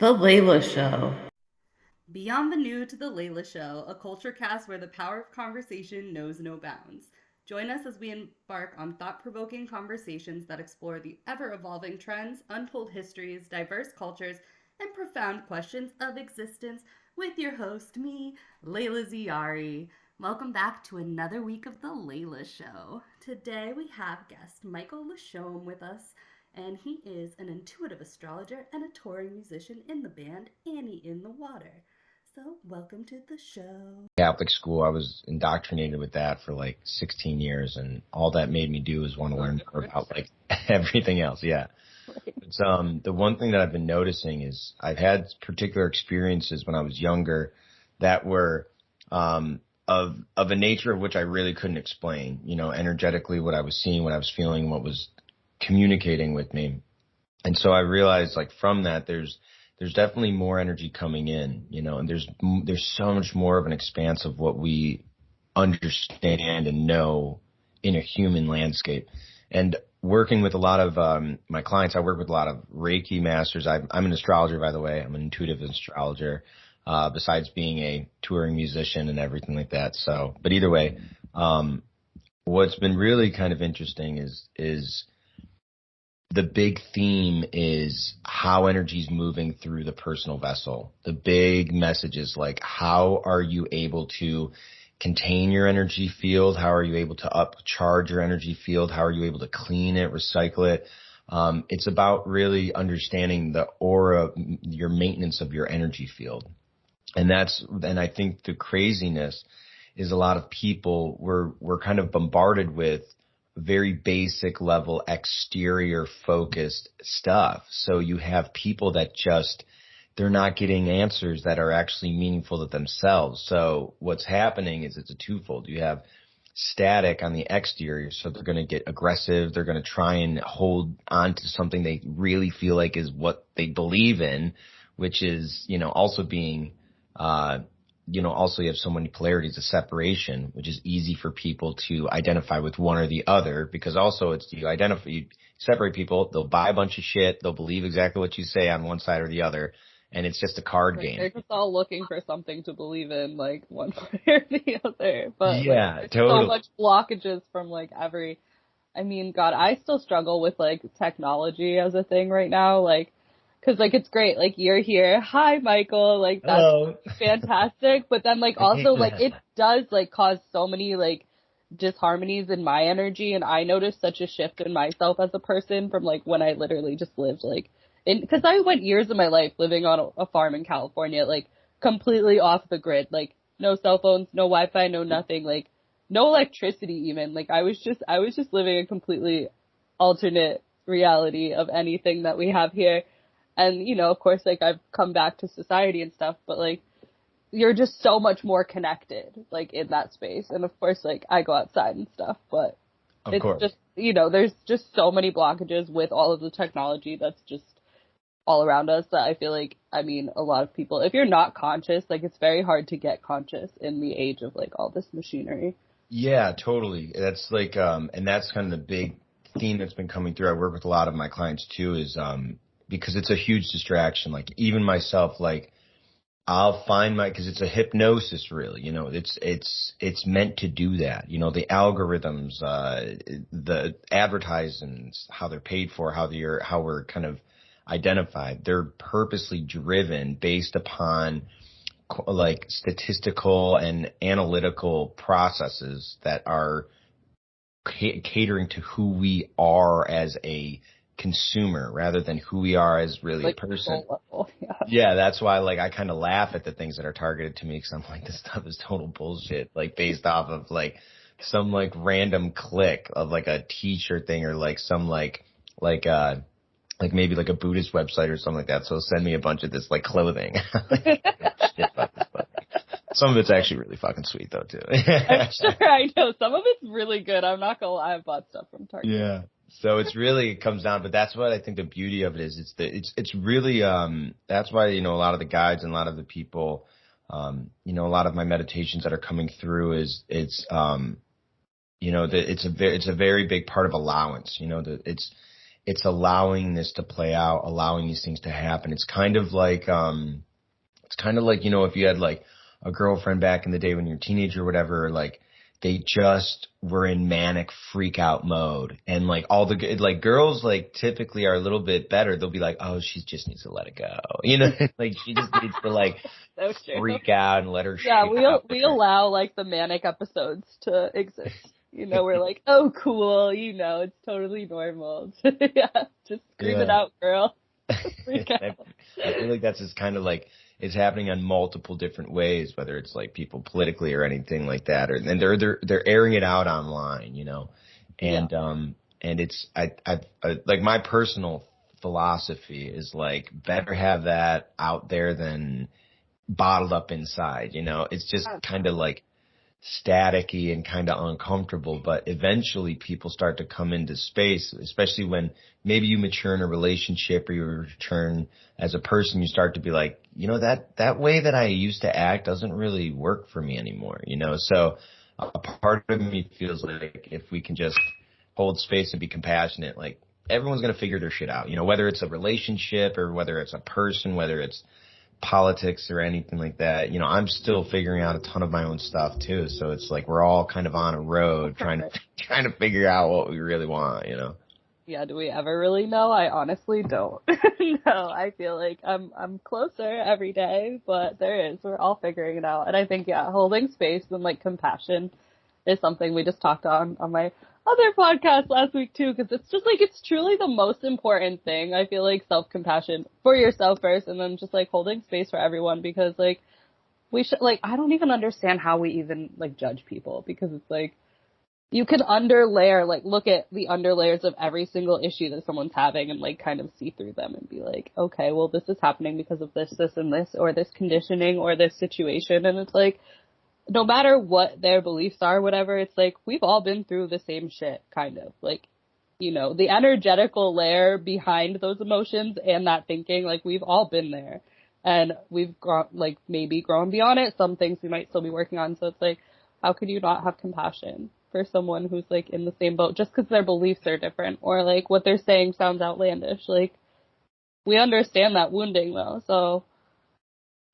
The Leila Show. Beyond the New to the Leila Show, a culture cast where the power of conversation knows no bounds. Join us as we embark on thought provoking conversations that explore the ever evolving trends, untold histories, diverse cultures, and profound questions of existence with your host, me, Layla Ziari. Welcome back to another week of the Layla Show. Today we have guest Michael Lashomb with us, and he is an intuitive astrologer and a touring musician in the band Annie in the Water. So, welcome to the show. Catholic school, I was indoctrinated with that for like 16 years, and all that made me do is want to learn more about like everything else. Yeah. It's the one thing that I've been noticing is I've had particular experiences when I was younger that were of a nature of which I really couldn't explain, energetically what I was seeing, what I was feeling, what was communicating with me. And so I realized like from that there's definitely more energy coming in, and there's so much more of an expanse of what we understand and know in a human landscape. And working with a lot of my clients, I work with a lot of Reiki masters. I'm an astrologer, by the way. I'm an intuitive astrologer, besides being a touring musician and everything like that. So, but either way, what's been really kind of interesting is the big theme is how energy is moving through the personal vessel. The big message is like, how are you able to contain your energy field? How are you able to upcharge your energy field? How are you able to clean it, recycle it? It's about really understanding the aura, your maintenance of your energy field. And I think the craziness is a lot of people we're kind of bombarded with very basic level exterior focused stuff. So you have people that they're not getting answers that are actually meaningful to themselves. So what's happening is it's a twofold. You have static on the exterior. So they're going to get aggressive. They're going to try and hold on to something they really feel like is what they believe in, which is, also being, also you have so many polarities of separation, which is easy for people to identify with one or the other, because also you separate people, they'll buy a bunch of shit, they'll believe exactly what you say on one side or the other, and it's just a card game. They're just all looking for something to believe in, like one way or the other. But yeah, there's totally. so much blockages from God, I still struggle with like technology as a thing right now, cause it's great, like you're here, hi Michael, like that's Hello. fantastic, but then also like it does like cause so many like disharmonies in my energy, and I noticed such a shift in myself as a person from like when I literally just lived cause I went years of my life living on a farm in California, like completely off the grid, like no cell phones, no Wi-Fi, no nothing, like no electricity even, like I was just living a completely alternate reality of anything that we have here. And, of course, like, I've come back to society and stuff, but, like, you're just so much more connected, like, in that space. And, of course, like, I go outside and stuff, but Of it's course. just, there's just so many blockages with all of the technology that's just all around us that I feel like, a lot of people, if you're not conscious, like, it's very hard to get conscious in the age of, like, all this machinery. Yeah, totally. That's like, and that's kind of the big theme that's been coming through. I work with a lot of my clients too, is, because it's a huge distraction. Like even myself, like I'll find cause it's a hypnosis really, it's meant to do that. The algorithms, the advertisements, how they're paid for, how we're kind of identified. They're purposely driven based upon like statistical and analytical processes that are catering to who we are as a consumer rather than who we are as really Like a person. Yeah. That's why like I kind of laugh at the things that are targeted to me, because I'm like, this stuff is total bullshit, like based off of like some like random click of like a t-shirt thing, or like some like maybe like a Buddhist website or something like that. So send me a bunch of this like clothing. Shit about this clothing. Some of it's actually really fucking sweet though too. I'm sure, I know. Some of it's really good. I'm not gonna lie, I've bought stuff from Target. Yeah. So it comes down, but that's what I think the beauty of it is. It's really, that's why, a lot of the guides and a lot of the people, a lot of my meditations that are coming through it's a very big part of allowance, it's allowing this to play out, allowing these things to happen. It's kind of like, you know, if you had like a girlfriend back in the day when you're a teenager or whatever, like they just were in manic freak out mode. And like all the, like girls like typically are a little bit better. They'll be like, oh, she just needs to let it go. You know, like she just needs to like freak out and let her we allow like the manic episodes to exist. You know, we're like, oh, cool. You know, it's totally normal. Yeah, just scream it out, girl. Freak out. I feel like that's just kind of like, it's happening on multiple different ways, whether it's like people politically or anything like that, or and they're airing it out online, you know, and it's I like my personal philosophy is like better have that out there than bottled up inside, you know. It's just kind of like staticky and kind of uncomfortable, but eventually people start to come into space, especially when maybe you mature in a relationship or you mature as a person, you start to be like, you know, that way that I used to act doesn't really work for me anymore, you know? So a part of me feels like if we can just hold space and be compassionate, like everyone's going to figure their shit out, you know, whether it's a relationship or whether it's a person, whether it's politics or anything like that. You know, I'm still figuring out a ton of my own stuff too. So it's like we're all kind of on a road trying to figure out what we really want, you know. Yeah, do we ever really know? I honestly don't. No, I feel like I'm closer every day, but we're all figuring it out. And I think holding space and like compassion is something we just talked on my other podcast last week too, because it's just like, it's truly the most important thing. I feel like self-compassion for yourself first, and then just like holding space for everyone, because like we should, like, I don't even understand how we even like judge people, because it's like you can underlayer, like look at the underlayers of every single issue that someone's having and like kind of see through them and be like, okay, well this is happening because of this, this, and this, or this conditioning or this situation. And it's like, no matter what their beliefs are, whatever, it's like, we've all been through the same shit, kind of. Like, you know, the energetical layer behind those emotions and that thinking, like, we've all been there. And we've grown, like, maybe grown beyond it. Some things we might still be working on. So it's like, how could you not have compassion for someone who's, like, in the same boat just because their beliefs are different, or, like, what they're saying sounds outlandish? Like, we understand that wounding, though. So,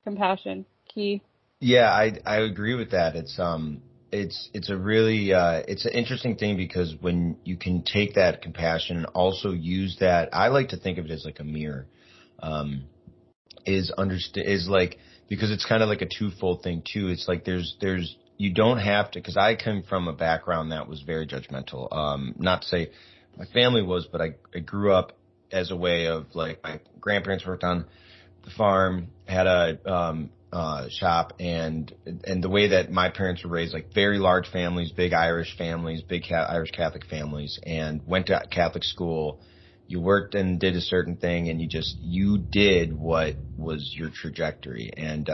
compassion, key. Yeah, I agree with that. It's a really it's an interesting thing, because when you can take that compassion and also use that, I like to think of it as like a mirror, is like, because it's kind of like a twofold thing too. It's like there's you don't have to, because I come from a background that was very judgmental. Not to say my family was, but I grew up as a way of, like, my grandparents worked on the farm, had a shop, and the way that my parents were raised, like very large families, big Irish families, big Irish Catholic families, and went to Catholic school. You worked and did a certain thing, and you did what was your trajectory. And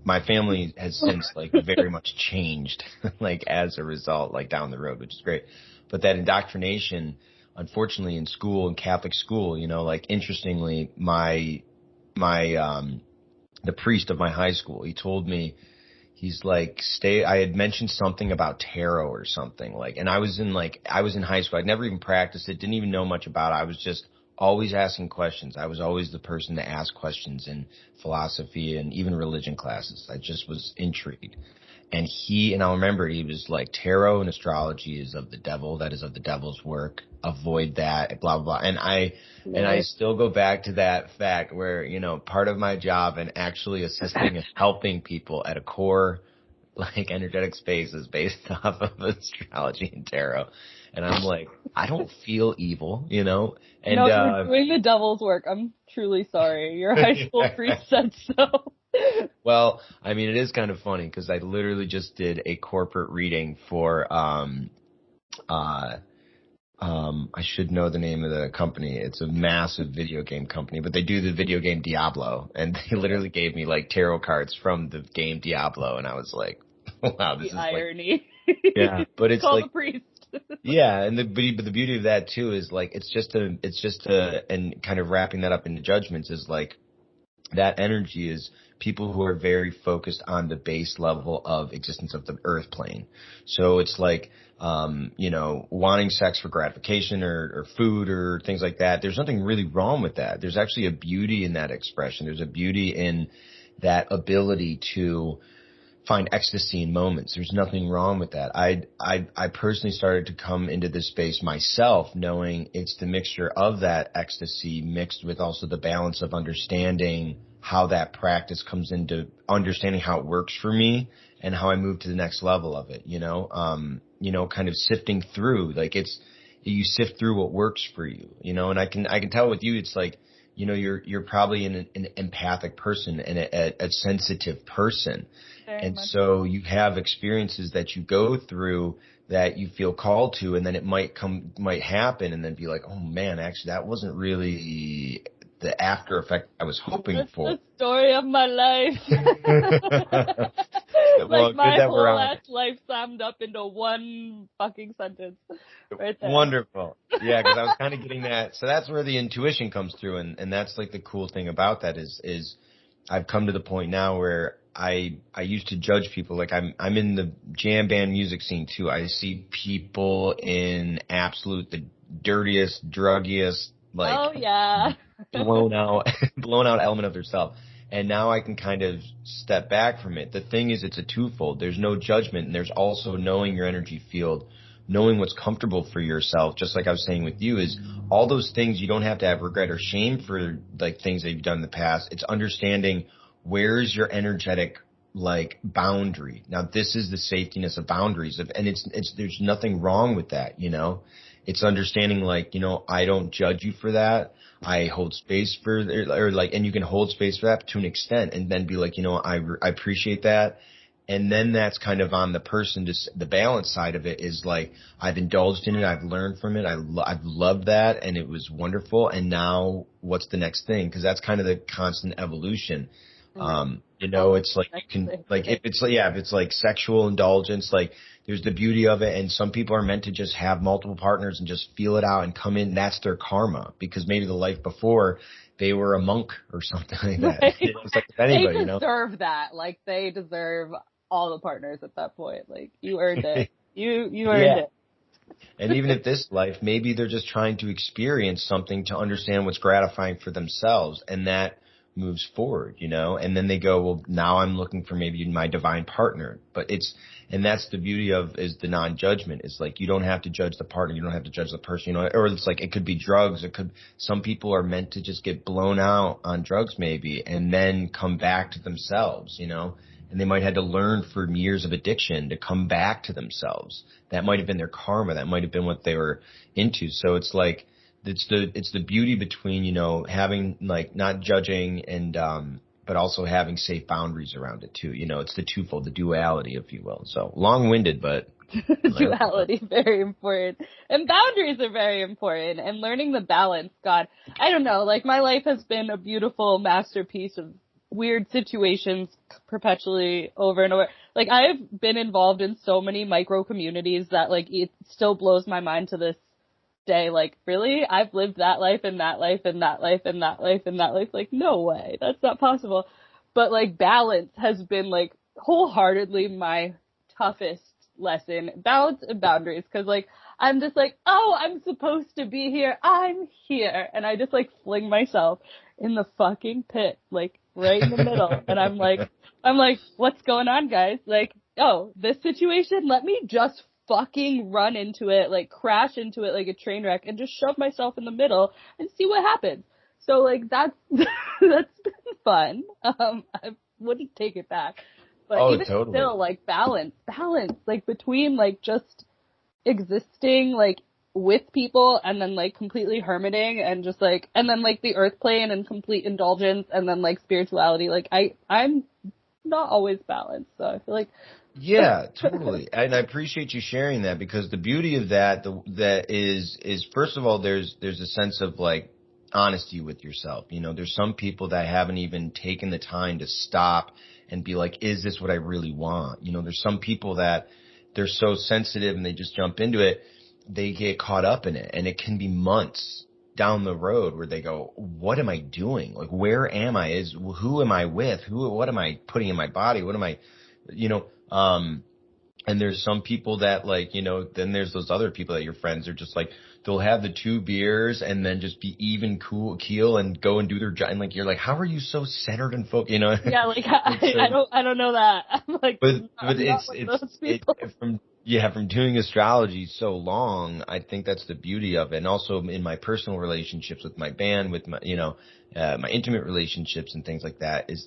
my family has since like very much changed, like as a result, like down the road, which is great. But that indoctrination, unfortunately, in school, in Catholic school, you know, like interestingly, the priest of my high school, he told me, he's like, I had mentioned something about tarot or something, like, and I was in high school. I'd never even practiced it, didn't even know much about it. I was just always asking questions. I was always the person to ask questions in philosophy and even religion classes. I just was intrigued. And I'll remember, he was like, tarot and astrology is of the devil. That is of the devil's work. Avoid that, blah, blah, blah. And I still go back to that fact where, you know, part of my job and actually assisting and helping people at a core, like, energetic space is based off of astrology and tarot. And I'm like, I don't feel evil, you know? And, no, you're doing the devil's work. I'm truly sorry. Your high school priest said so. Well, I mean, it is kind of funny because I literally just did a corporate reading for, I should know the name of the company. It's a massive video game company, but they do the video game Diablo, and they literally gave me like tarot cards from the game Diablo, and I was like, wow, this is irony. Like, yeah, but it's call like, the priest. Yeah, and the beauty of that too is like, it's just and kind of wrapping that up into judgments is like, that energy is people who are very focused on the base level of existence of the earth plane. So it's like, wanting sex for gratification or food or things like that. There's nothing really wrong with that. There's actually a beauty in that expression. There's a beauty in that ability to find ecstasy in moments. There's nothing wrong with that. I personally started to come into this space myself, knowing it's the mixture of that ecstasy mixed with also the balance of understanding how that practice comes into understanding how it works for me and how I move to the next level of it, kind of sifting through, like you sift through what works for you, and I can tell with you, it's like, you're probably an empathic person and a sensitive person. Very And much. so you have experiences that you go through that you feel called to, and then it might happen and then be like, oh man, actually that wasn't really the after effect I was hoping That's for. the story of my life. Well, like my good that whole we're on. ass life summed up into one fucking sentence. Right there. Wonderful. Yeah, because I was kind of getting that. So that's where the intuition comes through, and that's like the cool thing about that is I've come to the point now where I used to judge people. Like I'm in the jam band music scene too. I see people in absolute the dirtiest, druggiest, like Oh yeah. blown out element of their self. And now I can kind of step back from it. The thing is, it's a twofold. There's no judgment, and there's also knowing your energy field, knowing what's comfortable for yourself. Just like I was saying with you, is all those things you don't have to have regret or shame for, like things that you've done in the past. It's understanding where's your energetic like boundary. Now, this is the safetiness of boundaries, and it's there's nothing wrong with that. It's understanding like, I don't judge you for that. I hold space for, or like, and you can hold space for that to an extent and then be like, I appreciate that. And then that's kind of on the person. Just the balance side of it is like, I've indulged in it. I've learned from it. I've loved that. And it was wonderful. And now what's the next thing? Cause that's kind of the constant evolution. It's like, you can, like, if it's like sexual indulgence, like there's the beauty of it. And some people are meant to just have multiple partners and just feel it out and come in. That's their karma, because maybe the life before they were a monk or something like that. Right. It's like anybody, They deserve that. Like they deserve all the partners at that point. Like you earned it. You earned it. And even if this life, maybe they're just trying to experience something to understand what's gratifying for themselves, and that moves forward, and then they go, well, now I'm looking for maybe my divine partner. And that's the beauty of is the non-judgment. It's like, you don't have to judge the partner. You don't have to judge the person, or it's like, it could be drugs. Some people are meant to just get blown out on drugs maybe, and then come back to themselves, and they might have to learn from years of addiction to come back to themselves. That might have been their karma. That might have been what they were into. So it's like, it's the beauty between, having like not judging and, but also having safe boundaries around it too. It's the twofold, the duality, if you will. So long-winded, but duality, very important. And boundaries are very important, and learning the balance. God, I don't know, like my life has been a beautiful masterpiece of weird situations perpetually over and over. Like I've been involved in so many micro communities that like it still blows my mind to this day. Like, really? I've lived that life and that life and that life and that life and that life. Like, no way. That's not possible. But like balance has been like wholeheartedly my toughest lesson. Balance and boundaries. Cause like, I'm just like, oh, I'm supposed to be here. I'm here. And I just like fling myself in the fucking pit, like right in the middle. And I'm like, what's going on, guys? Like, oh, this situation, let me just fucking run into it, like crash into it like a train wreck and just shove myself in the middle and see what happens. So like that's been fun. I wouldn't take it back. But even totally. still, like balance, like between like just existing like with people and then like completely hermiting and just like, and then like the earth plane and complete indulgence and then like spirituality. Like I'm not always balanced, so I feel like. Yeah, totally. And I appreciate you sharing that, because the beauty of that is first of all, there's a sense of like honesty with yourself. There's some people that haven't even taken the time to stop and be like, is this what I really want? There's some people that they're so sensitive and they just jump into it. They get caught up in it, and it can be months down the road where they go, what am I doing? Like, where am I? Who am I with? What am I putting in my body? What am I, you know, and there's some people that like, you know, then there's those other people that your friends are just like, they'll have the 2 beers and then just be even keel and go and do their job. And like, you're like, how are you so centered and focused? You know? Yeah, like I don't know that. I'm like, but I'm not one of those people. from doing astrology so long, I think that's the beauty of it. And also in my personal relationships with my band, with my, you know, my intimate relationships and things like that, is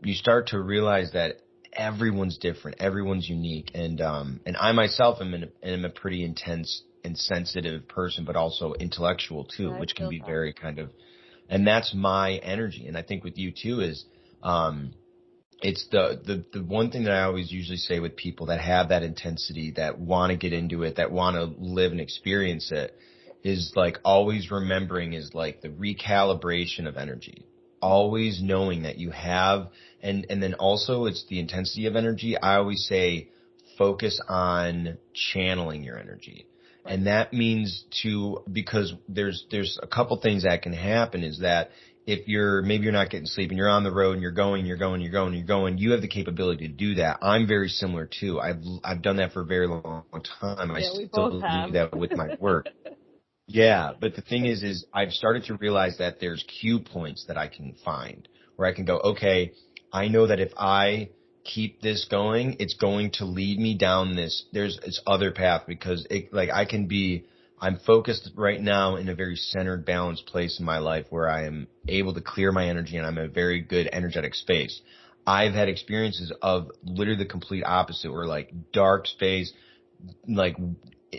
you start to realize that everyone's different, everyone's unique. And I myself am a pretty intense and sensitive person, but also intellectual too, which can be very kind of, and that's my energy. And I think with you too is, it's the one thing that I always usually say with people that have that intensity, that want to get into it, that want to live and experience it, is like always remembering is like the recalibration of energy. Always knowing that you have, and then also it's the intensity of energy. I always say focus on channeling your energy. Right. And that means because there's a couple things that can happen is that if maybe you're not getting sleep and you're on the road and you're going, you have the capability to do that. I'm very similar too. I've done that for a very long time. I still do that with my work. Yeah, but the thing is I've started to realize that there's cue points that I can find where I can go, okay, I know that if I keep this going, it's going to lead me down this other path, because I'm focused right now in a very centered, balanced place in my life where I am able to clear my energy and I'm in a very good energetic space. I've had experiences of literally the complete opposite, where like dark space, like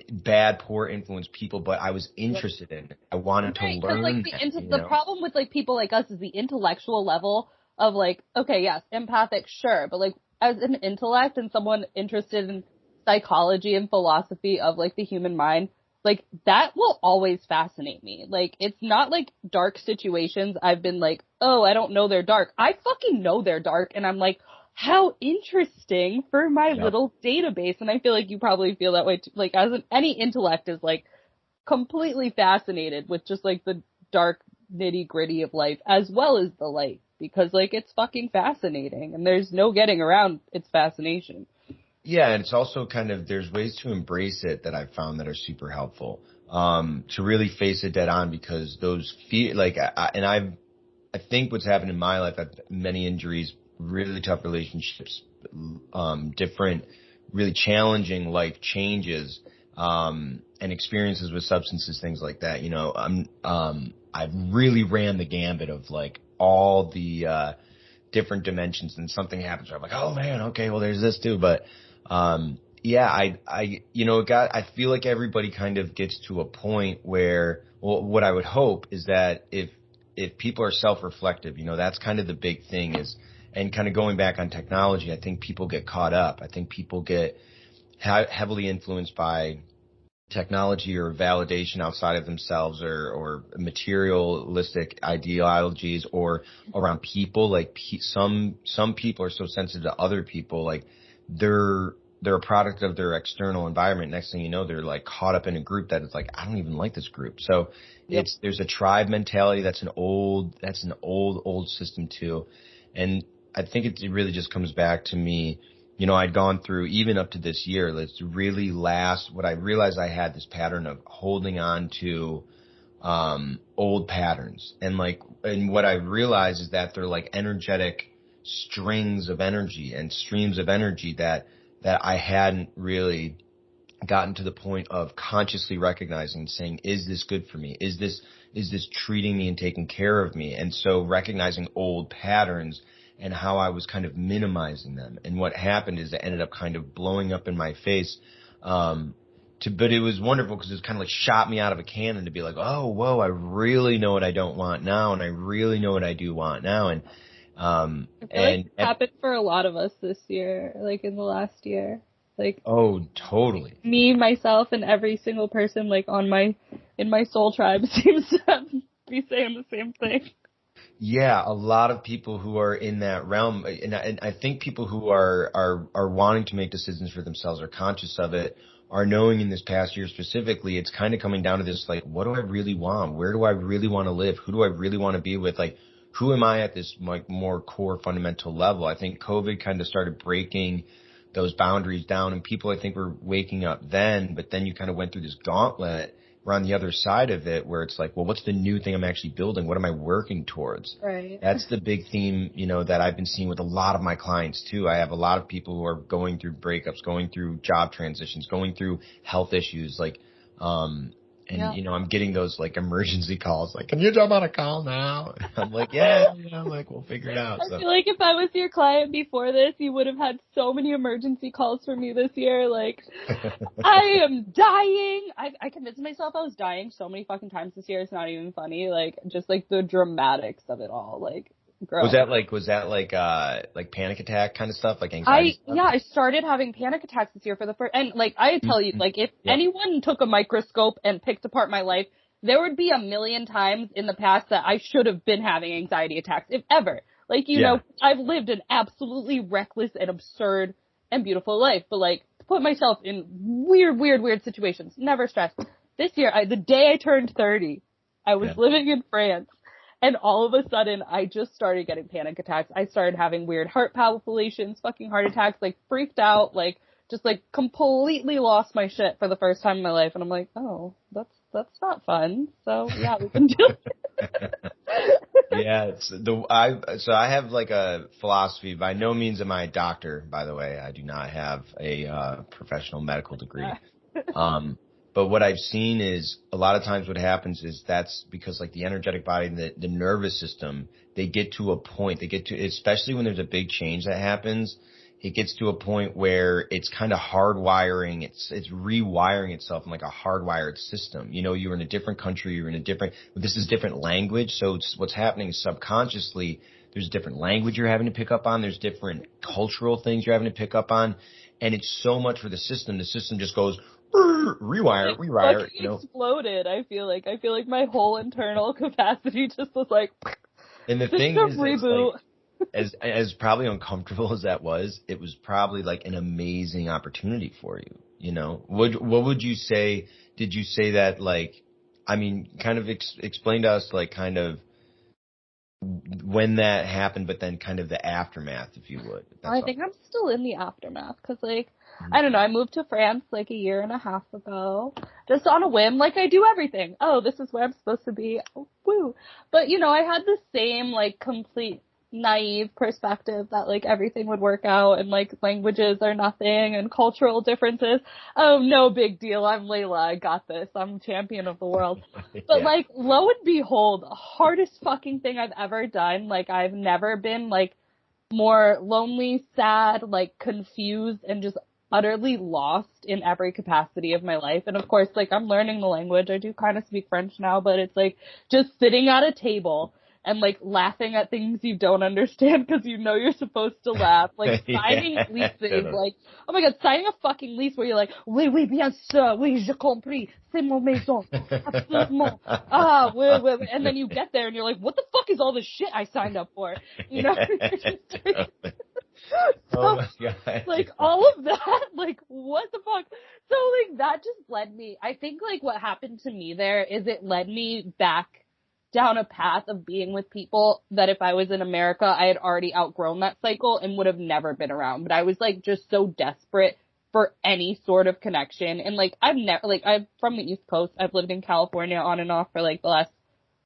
bad, poor influence people, but I was interested in it. I wanted to learn. Like the problem with like people like us is the intellectual level of like, okay, yes, empathic, sure, but like as an intellect and someone interested in psychology and philosophy of like the human mind, like that will always fascinate me. Like it's not like dark situations I've been like, oh, I don't know they're dark. I fucking know they're dark, and I'm like, how interesting for my little database. And I feel like you probably feel that way too. Like any intellect is like completely fascinated with just like the dark nitty gritty of life as well as the light, because like it's fucking fascinating and there's no getting around its fascination. Yeah. And it's also kind of, there's ways to embrace it that I've found that are super helpful, to really face it dead on, because those I think what's happened in my life, I've had many injuries, really tough relationships, different, really challenging life changes, and experiences with substances, things like that. You know, I've really ran the gambit of like all the, different dimensions, and something happens where I'm like, oh man, okay, well there's this too. But, I feel like everybody kind of gets to a point where, well, what I would hope is that if people are self-reflective, you know, that's kind of the big thing is, and kind of going back on technology, I think people get caught up. I think people get heavily influenced by technology or validation outside of themselves, or materialistic ideologies, or around people. Like some people are so sensitive to other people, like they're a product of their external environment. Next thing you know, they're like caught up in a group that is like, I don't even like this group. So there's a tribe mentality. That's an old system too. And I think it really just comes back to me. You know, I'd gone through, even up to this year, what I realized I had this pattern of holding on to, old patterns. And what I realized is that they're like energetic strings of energy and streams of energy that I hadn't really gotten to the point of consciously recognizing and saying, is this good for me? Is this treating me and taking care of me? And so recognizing old patterns and how I was kind of minimizing them. And what happened is it ended up kind of blowing up in my face. But it was wonderful because it was kind of like shot me out of a cannon to be like, oh, whoa, I really know what I don't want now. And I really know what I do want now. And, I feel like it happened for a lot of us this year, like in the last year. Like, oh, totally. Me, myself, and every single person like in my soul tribe seems to be saying the same thing. Yeah, a lot of people who are in that realm, and I think people who are wanting to make decisions for themselves are conscious of it, are knowing in this past year specifically, it's kind of coming down to this, like, what do I really want? Where do I really want to live? Who do I really want to be with? Like, who am I at this, like, more core fundamental level? I think COVID kind of started breaking those boundaries down, and people, I think, were waking up then, but then you kind of went through this gauntlet. We're on the other side of it where it's like, well, what's the new thing I'm actually building? What am I working towards? Right. That's the big theme, you know, that I've been seeing with a lot of my clients too. I have a lot of people who are going through breakups, going through job transitions, going through health issues, like, you know, I'm getting those like emergency calls, like, can you jump on a call now? I'm like, yeah, like, we'll figure it out. I feel like if I was your client before this, you would have had so many emergency calls for me this year. Like, I am dying. I convinced myself I was dying so many fucking times this year. It's not even funny. Like, just like the dramatics of it all. Like, girl. Was that like panic attack kind of stuff, like anxiety stuff? I started having panic attacks this year for the first, and like I tell you, like if anyone took a microscope and picked apart my life, there would be a million times in the past that I should have been having anxiety attacks, if ever. Like, you know, I've lived an absolutely reckless and absurd and beautiful life, but like to put myself in weird situations, never stressed. This year, the day I turned 30, I was living in France. And all of a sudden, I just started getting panic attacks. I started having weird heart palpitations, fucking heart attacks, like freaked out, like just like completely lost my shit for the first time in my life. And I'm like, oh, that's not fun. So yeah, we can do it. Yeah, so I have like a philosophy. By no means am I a doctor, by the way. I do not have a professional medical degree. But what I've seen is a lot of times what happens is that's because like the energetic body and the nervous system, they get to a point, especially when there's a big change that happens, it gets to a point where it's kind of hardwiring, it's rewiring itself in like a hardwired system. You know, you're in a different country, this is different language. So what's happening is subconsciously, there's a different language you're having to pick up on. There's different cultural things you're having to pick up on. And it's so much for the system. The system just goes, rewire, you know. Exploded. I feel like my whole internal capacity just was like. And the thing is, reboot. Like, as probably uncomfortable as that was, it was probably like an amazing opportunity for you. You know, what would you say? Did you say that like? I mean, kind of explain to us like kind of when that happened, but then kind of the aftermath, if you would. I think I'm still in the aftermath because, like, I don't know, I moved to France like a year and a half ago, just on a whim, like I do everything. Oh, this is where I'm supposed to be. Oh, woo. But, you know, I had the same, like, complete naive perspective that, like, everything would work out and, like, languages are nothing and cultural differences. Oh, no big deal. I'm Leila. I got this. I'm champion of the world. But, like, lo and behold, hardest fucking thing I've ever done. Like, I've never been, like, more lonely, sad, like, confused, and just utterly lost in every capacity of my life. And, of course, like, I'm learning the language. I do kind of speak French now, but it's, like, just sitting at a table and, like, laughing at things you don't understand because you know you're supposed to laugh. Like, signing leases, like, oh my god, signing a fucking lease where you're like, oui, bien sûr, oui, j'ai compris, c'est mon maison, absolument, oui. And then you get there and you're like, what the fuck is all this shit I signed up for? You know? Oh my god. Like, all of that, like, what the fuck? So, like, that just led me, I think, like, what happened to me there is it led me back down a path of being with people that if I was in America, I had already outgrown that cycle and would have never been around. But I was, like, just so desperate for any sort of connection. And, like, I'm from the East Coast. I've lived in California on and off for, like, the last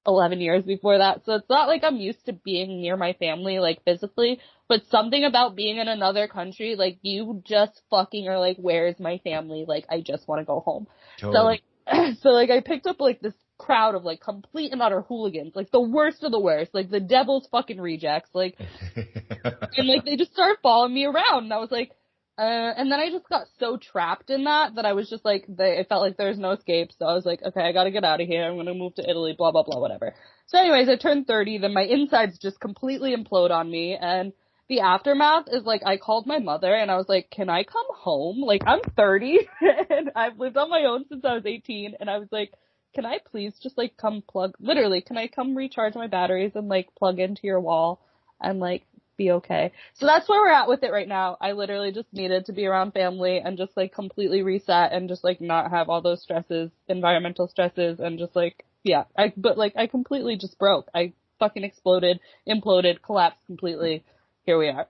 11 years before that. So it's not like I'm used to being near my family, like, physically. But something about being in another country, like, you just fucking are like, where's my family? Like, I just want to go home. Totally. So, like, I picked up, like, this crowd of, like, complete and utter hooligans, like, the worst of the worst, like, the devil's fucking rejects, like, and, like, they just started following me around, and I was like, and then I just got so trapped in that I was just like, it felt like there was no escape, so I was like, okay, I gotta get out of here, I'm gonna move to Italy, blah, blah, blah, whatever. So anyways, I turned 30, then my insides just completely implode on me, and the aftermath is, like, I called my mother, and I was like, can I come home? Like, I'm 30, and I've lived on my own since I was 18, and I was like, can I please just, like, can I come recharge my batteries and, like, plug into your wall and, like, be okay. So that's where we're at with it right now. I literally just needed to be around family and just like completely reset and just like not have all those stresses, environmental stresses, and just like, yeah, I completely just broke. I fucking exploded, imploded, collapsed completely. Here we are.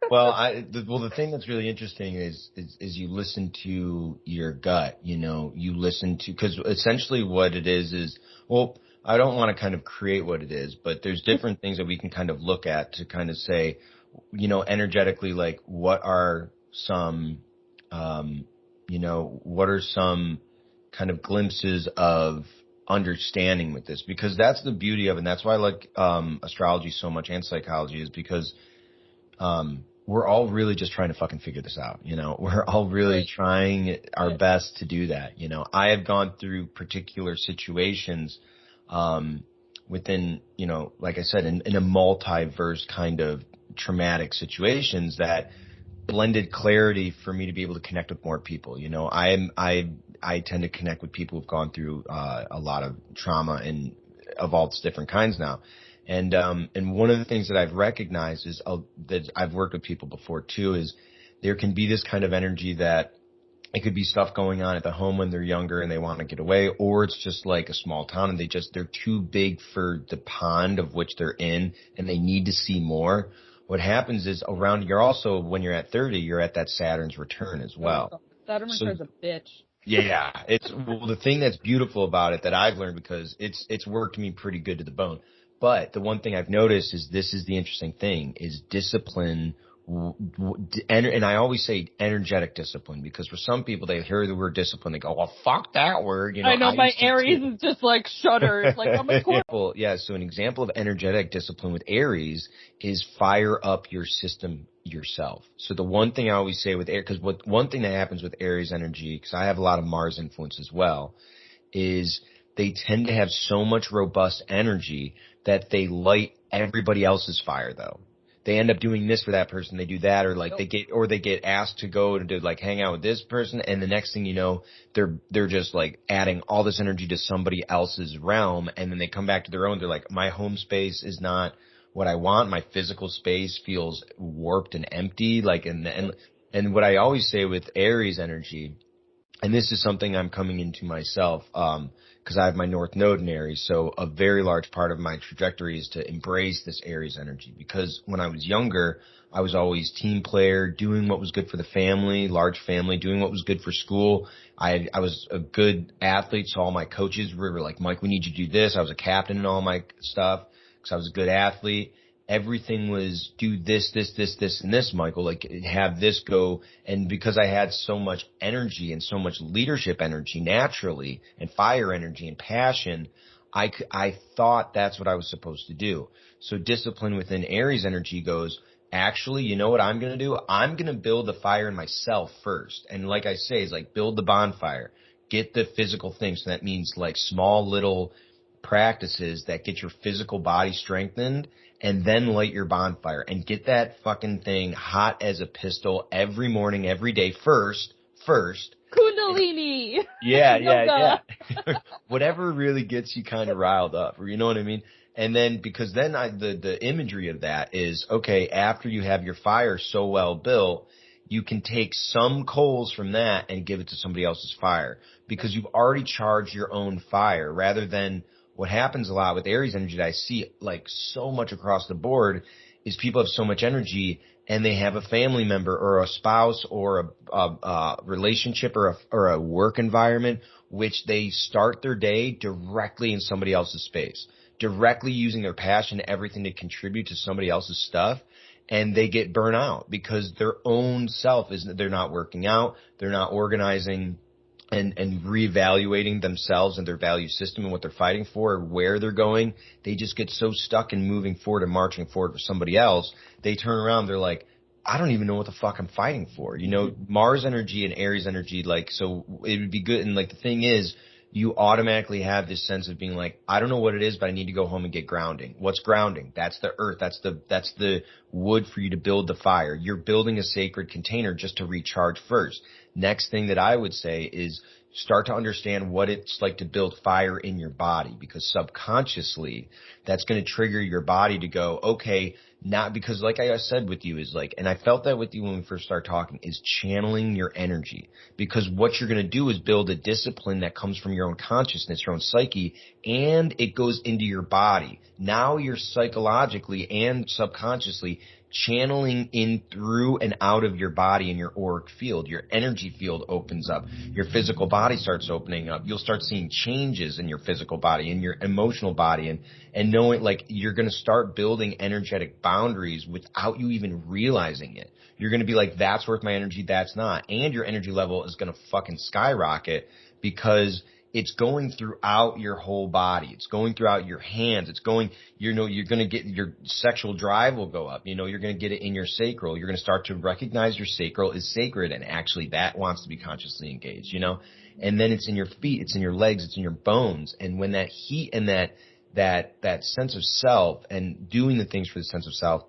Well, the thing that's really interesting is you listen to your gut, you know, you listen to, because essentially what it is, well, I don't want to kind of create what it is, but there's different things that we can kind of look at to kind of say, you know, energetically, like what are some, you know, what are some kind of glimpses of understanding with this? Because that's the beauty of it. And that's why I like astrology so much and psychology, is because we're all really just trying to fucking figure this out. You know, we're all really trying our best to do that. You know, I have gone through particular situations, within, you know, like I said, in a multiverse kind of traumatic situations that blended clarity for me to be able to connect with more people. You know, I tend to connect with people who've gone through, a lot of trauma and of all different kinds now. And one of the things that I've recognized is that I've worked with people before too, is there can be this kind of energy that it could be stuff going on at the home when they're younger and they want to get away, or it's just like a small town and they're too big for the pond of which they're in and they need to see more. What happens is you're also, when you're at 30, you're at that Saturn's return as well. Saturn return's a bitch. Yeah, the thing that's beautiful about it that I've learned, because it's worked me pretty good to the bone. But the one thing I've noticed is, this is the interesting thing, is discipline. And I always say energetic discipline, because for some people, they hear the word discipline, they go, well, fuck that word. You know, I know my Aries is just like shudders. Like, I'm a well, yeah. So an example of energetic discipline with Aries is fire up your system yourself. So the one thing I always say with Aries, because one thing that happens with Aries energy, because I have a lot of Mars influence as well, is they tend to have so much robust energy that they light everybody else's fire, though. They end up doing this for that person, they do that, or like they get asked to go to like hang out with this person, and the next thing you know, they're just like adding all this energy to somebody else's realm, and then they come back to their own. They're like, my home space is not what I want. My physical space feels warped and empty. Like, and what I always say with Aries energy, and this is something I'm coming into myself, because I have my North Node in Aries. So a very large part of my trajectory is to embrace this Aries energy, because when I was younger, I was always team player, doing what was good for the family, large family, doing what was good for school. I was a good athlete. So all my coaches were like, Mike, we need you to do this. I was a captain in all my stuff because I was a good athlete. Everything was do this, and this, Michael, like have this go. And because I had so much energy and so much leadership energy naturally, and fire energy and passion, I thought that's what I was supposed to do. So discipline within Aries energy goes, actually, you know what I'm going to do? I'm going to build the fire in myself first. And like I say, is like build the bonfire, get the physical things. So that means like small little practices that get your physical body strengthened, and then light your bonfire and get that fucking thing hot as a pistol every morning, every day first. Kundalini. Yeah. Whatever really gets you kind of riled up, or you know what I mean? And then, because then the imagery of that is, okay, after you have your fire so well built, you can take some coals from that and give it to somebody else's fire, because you've already charged your own fire, rather than what happens a lot with Aries energy that I see like so much across the board is people have so much energy and they have a family member or a spouse or a relationship or a work environment, which they start their day directly in somebody else's space, directly using their passion, everything to contribute to somebody else's stuff. And they get burnt out because their own self they're not working out. They're not organizing and reevaluating themselves and their value system and what they're fighting for, or where they're going. They just get so stuck in moving forward and marching forward for somebody else. They turn around, they're like, I don't even know what the fuck I'm fighting for. You know, Mars energy and Aries energy, like, so it would be good. And like, the thing is, you automatically have this sense of being like, I don't know what it is, but I need to go home and get grounding. What's grounding? That's the earth. That's the wood for you to build the fire. You're building a sacred container just to recharge first. Next thing that I would say is start to understand what it's like to build fire in your body, because subconsciously that's going to trigger your body to go, okay, not because like I said with you is like, and I felt that with you when we first started talking, is channeling your energy, because what you're going to do is build a discipline that comes from your own consciousness, your own psyche, and it goes into your body. Now you're psychologically and subconsciously channeling in through and out of your body in your auric field. Your energy field opens up. Your physical body starts opening up. You'll start seeing changes in your physical body, in your emotional body, and knowing like you're going to start building energetic boundaries without you even realizing it. You're going to be like, that's worth my energy, that's not. And your energy level is going to fucking skyrocket because it's going throughout your whole body. It's going throughout your hands. It's going, you're going to get your sexual drive will go up. You're going to get it in your sacral. You're going to start to recognize your sacral is sacred, and actually that wants to be consciously engaged, and then it's in your feet, it's in your legs, it's in your bones. And when that heat and that sense of self and doing the things for the sense of self,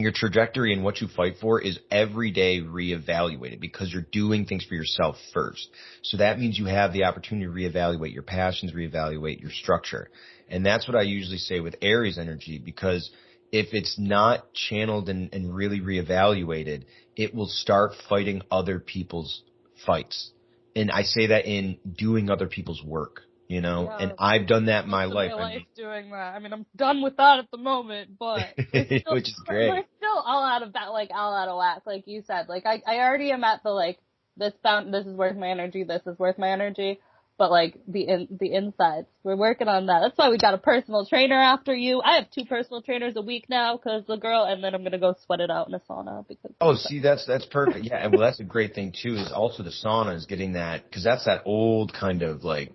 your trajectory and what you fight for is every day reevaluated, because you're doing things for yourself first. So that means you have the opportunity to reevaluate your passions, reevaluate your structure. And that's what I usually say with Aries energy, because if it's not channeled and really reevaluated, it will start fighting other people's fights. And I say that in doing other people's work. Yeah, and I've done that in my life. Doing that. I mean, I'm done with that at the moment, but still, which is great. We're still all out of that, like all out of whack, like you said. Like I already am at the like this is worth my energy. This is worth my energy. But like the insides, we're working on that. That's why we got a personal trainer after you. I have 2 personal trainers a week now because the girl, and then I'm gonna go sweat it out in a sauna because. Oh, see, that's perfect. Yeah, and well, that's a great thing too. Is also the sauna is getting that, because that's that old kind of like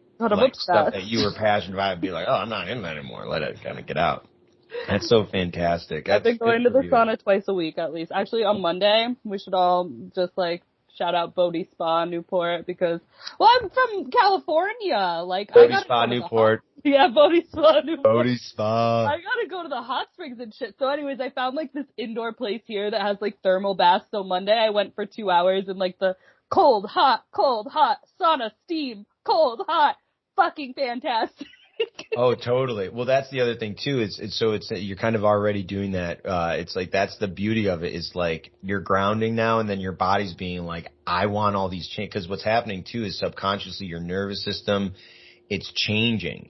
stuff that you were passionate about. And be like, oh, I'm not in that anymore. Let it kind of get out. That's so fantastic. I've been going to the sauna twice a week at least. Actually, on Monday, we should all just like shout out Bodhi Spa Newport because, well, I'm from California. Like Bodhi Spa Newport. Yeah, Bodhi Spa Newport. Bodhi Spa. I gotta go to the hot springs and shit. So anyways, I found like this indoor place here that has like thermal baths. So Monday I went for 2 hours in like the cold, hot, sauna, steam, cold, hot. Fucking fantastic. Oh, totally. Well, that's the other thing too. It's you're kind of already doing that. It's like that's the beauty of it. Is like you're grounding now, and then your body's being like, I want all these change. Because what's happening too is subconsciously your nervous system, it's changing.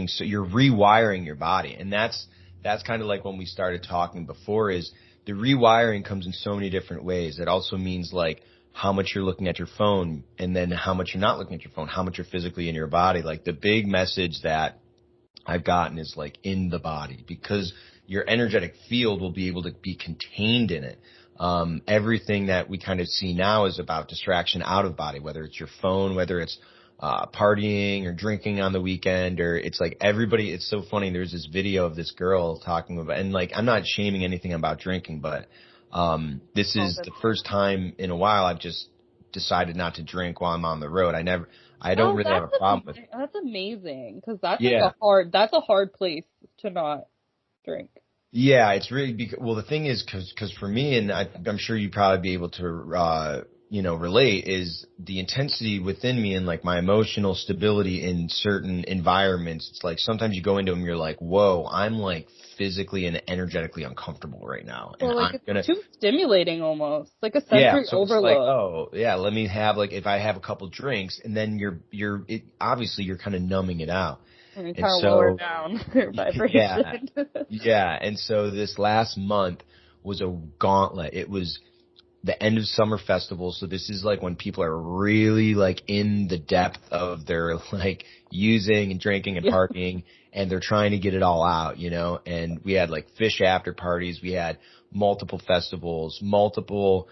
So you're rewiring your body, and that's kind of like when we started talking before. Is the rewiring comes in so many different ways. It also means like how much you're looking at your phone, and then how much you're not looking at your phone, how much you're physically in your body. Like the big message that I've gotten is like in the body, because your energetic field will be able to be contained in it. Everything that we kind of see now is about distraction out of body, whether it's your phone, whether it's partying or drinking on the weekend, or it's like everybody. It's so funny. There's this video of this girl talking about, and like I'm not shaming anything about drinking, but this is the first time in a while I've just decided not to drink while I'm on the road. I don't really have a problem with it. That's amazing, because that's a hard place to not drink. Yeah, it's really, well, the thing is, cause for me, and I'm sure you'd probably be able to, relate, is the intensity within me and like my emotional stability in certain environments. It's like sometimes you go into them, you're like, whoa, I'm like physically and energetically uncomfortable right now. And like it's too stimulating almost, like a sensory overload. It's like, oh yeah, let me have like, if I have a couple drinks, and then obviously you're kind of numbing it out. And you kind of lower down your vibration. Yeah. And so this last month was a gauntlet. It was the end of summer festival. So this is like when people are really like in the depth of their like using and drinking and partying, and they're trying to get it all out, and we had like fish after parties. We had multiple festivals, multiple,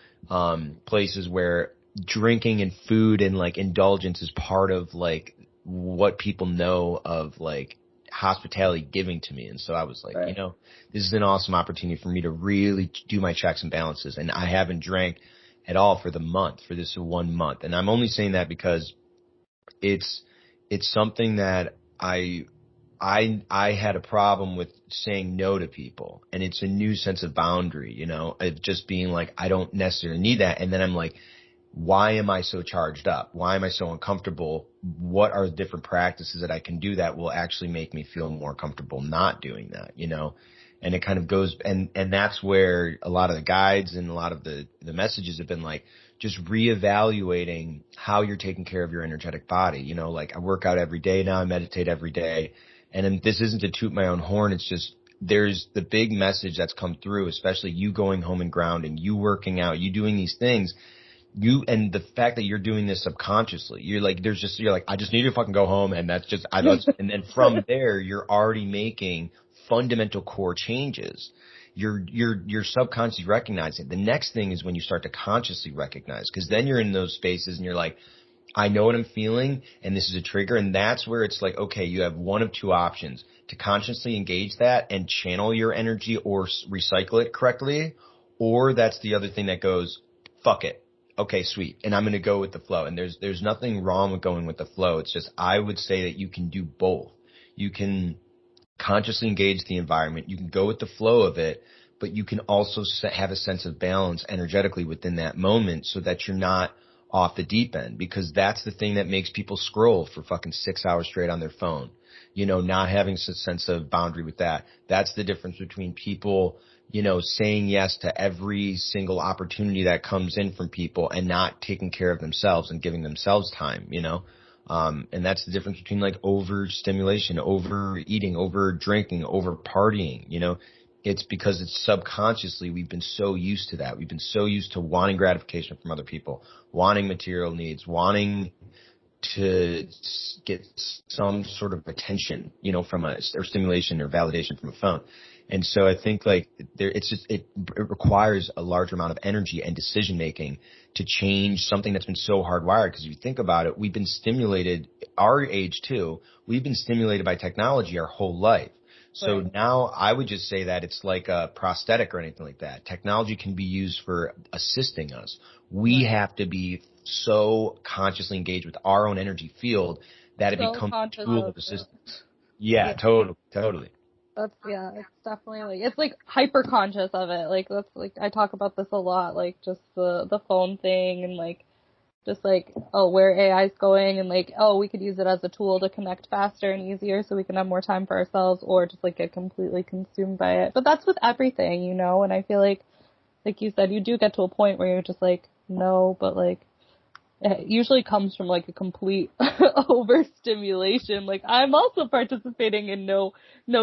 places where drinking and food and like indulgence is part of like what people know of like hospitality giving to me. And so I was like, this is an awesome opportunity for me to really do my checks and balances. And I haven't drank at all for this 1 month. And I'm only saying that because it's something that I had a problem with saying no to people. And it's a new sense of boundary, of just being like, I don't necessarily need that. And then I'm like, why am I so charged up? Why am I so uncomfortable? What are the different practices that I can do that will actually make me feel more comfortable not doing that, you know? And it kind of goes, and that's where a lot of the guides and a lot of the messages have been like, just reevaluating how you're taking care of your energetic body. You know, like I work out every day now, I meditate every day. And this isn't to toot my own horn. It's just, there's the big message that's come through, especially you going home and grounding, you working out, you doing these things. And the fact that you're doing this subconsciously, you're like, I just need to fucking go home. And that's just, and then from there, you're already making fundamental core changes. You're subconsciously recognizing. The next thing is when you start to consciously recognize, because then you're in those spaces and you're like, I know what I'm feeling and this is a trigger. And that's where it's like, okay, you have one of two options: to consciously engage that and channel your energy or recycle it correctly. Or that's the other thing that goes, fuck it. Okay, sweet. And I'm going to go with the flow. And there's nothing wrong with going with the flow. It's just, I would say that you can do both. You can consciously engage the environment. You can go with the flow of it, but you can also have a sense of balance energetically within that moment so that you're not off the deep end, because that's the thing that makes people scroll for fucking 6 hours straight on their phone. You know, not having a sense of boundary with that. That's the difference between people, you know, saying yes to every single opportunity that comes in from people and not taking care of themselves and giving themselves time, you know? And that's the difference between like overstimulation, overeating, over drinking, over partying, you know? It's because it's subconsciously, we've been so used to that. We've been so used to wanting gratification from other people, wanting material needs, wanting to get some sort of attention, you know, from or stimulation or validation from a phone. And so I think like it requires a large amount of energy and decision making to change something that's been so hardwired. Because if you think about it, we've been stimulated, our age too, we've been stimulated by technology our whole life. So right. Now I would just say that it's like a prosthetic or anything like that. Technology can be used for assisting us. We have to be so consciously engaged with our own energy field that it becomes a tool of assistance. Yeah, totally. It's definitely like, it's like hyper conscious of it. Like that's like, I talk about this a lot, like just the phone thing and like, just like, oh, where AI is going and like, oh, we could use it as a tool to connect faster and easier so we can have more time for ourselves, or just like get completely consumed by it. But that's with everything, you know, and I feel like you said, you do get to a point where you're just like, no, but like, it usually comes from like a complete overstimulation. Like I'm also participating in no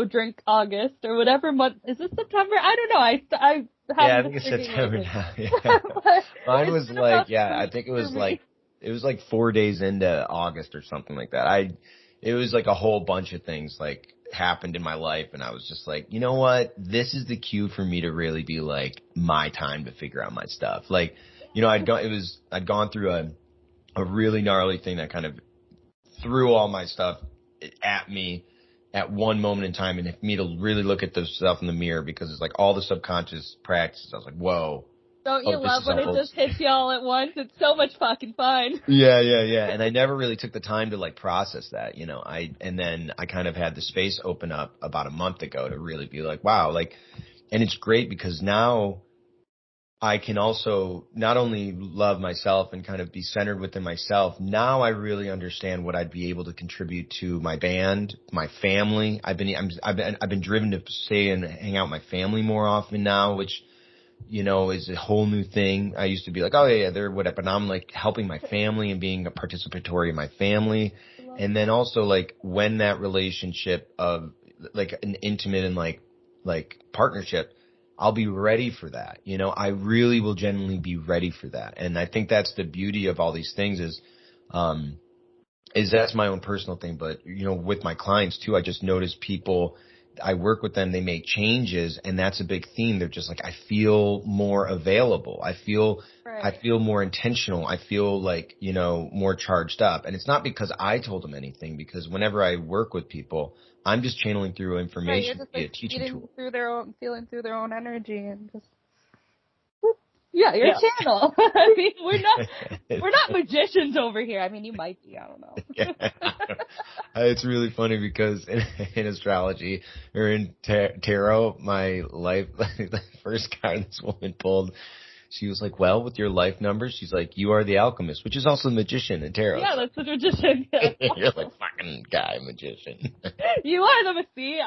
drink August or whatever month. Is this September? I don't know. I think it's September now. Yeah. Mine was like, I think it was like 4 days into August or something like that. It was like a whole bunch of things like happened in my life, and I was just like, you know what? This is the cue for me to really be like my time to figure out my stuff. Like, you know, I'd gone through a really gnarly thing that kind of threw all my stuff at me at one moment in time, and for me to really look at the stuff in the mirror, because it's like all the subconscious practices. I was like, whoa. Don't you love when it just hits you all at once? It's so much fucking fun. Yeah. And I never really took the time to like process that, you know. And then I kind of had the space open up about a month ago to really be like, wow, like, and it's great because now I can also not only love myself and kind of be centered within myself. Now I really understand what I'd be able to contribute to my band, my family. I've been driven to stay and hang out with my family more often now, which, you know, is a whole new thing. I used to be like, oh yeah, they're whatever. But now I'm like helping my family and being a participatory in my family. And then also like when that relationship of like an intimate and like partnership, I'll be ready for that. You know, I really will genuinely be ready for that. And I think that's the beauty of all these things is that's my own personal thing. But, you know, with my clients too, I just notice people, I work with them, they make changes, and that's a big theme. They're just like, I feel more available. I feel more intentional. I feel like, you know, more charged up. And it's not because I told them anything, because whenever I work with people, I'm just channeling through information, you're just teaching tool. Feeling through their own energy and just, you're a channel. I mean, we're not magicians over here. I mean, you might be, I don't know. It's really funny because in astrology or in tarot, my life, the first card this woman pulled, she was like, well, with your life numbers, she's like, you are the alchemist, which is also the magician in tarot. Yeah, that's the magician. Yeah. You're like fucking guy magician. You are the see.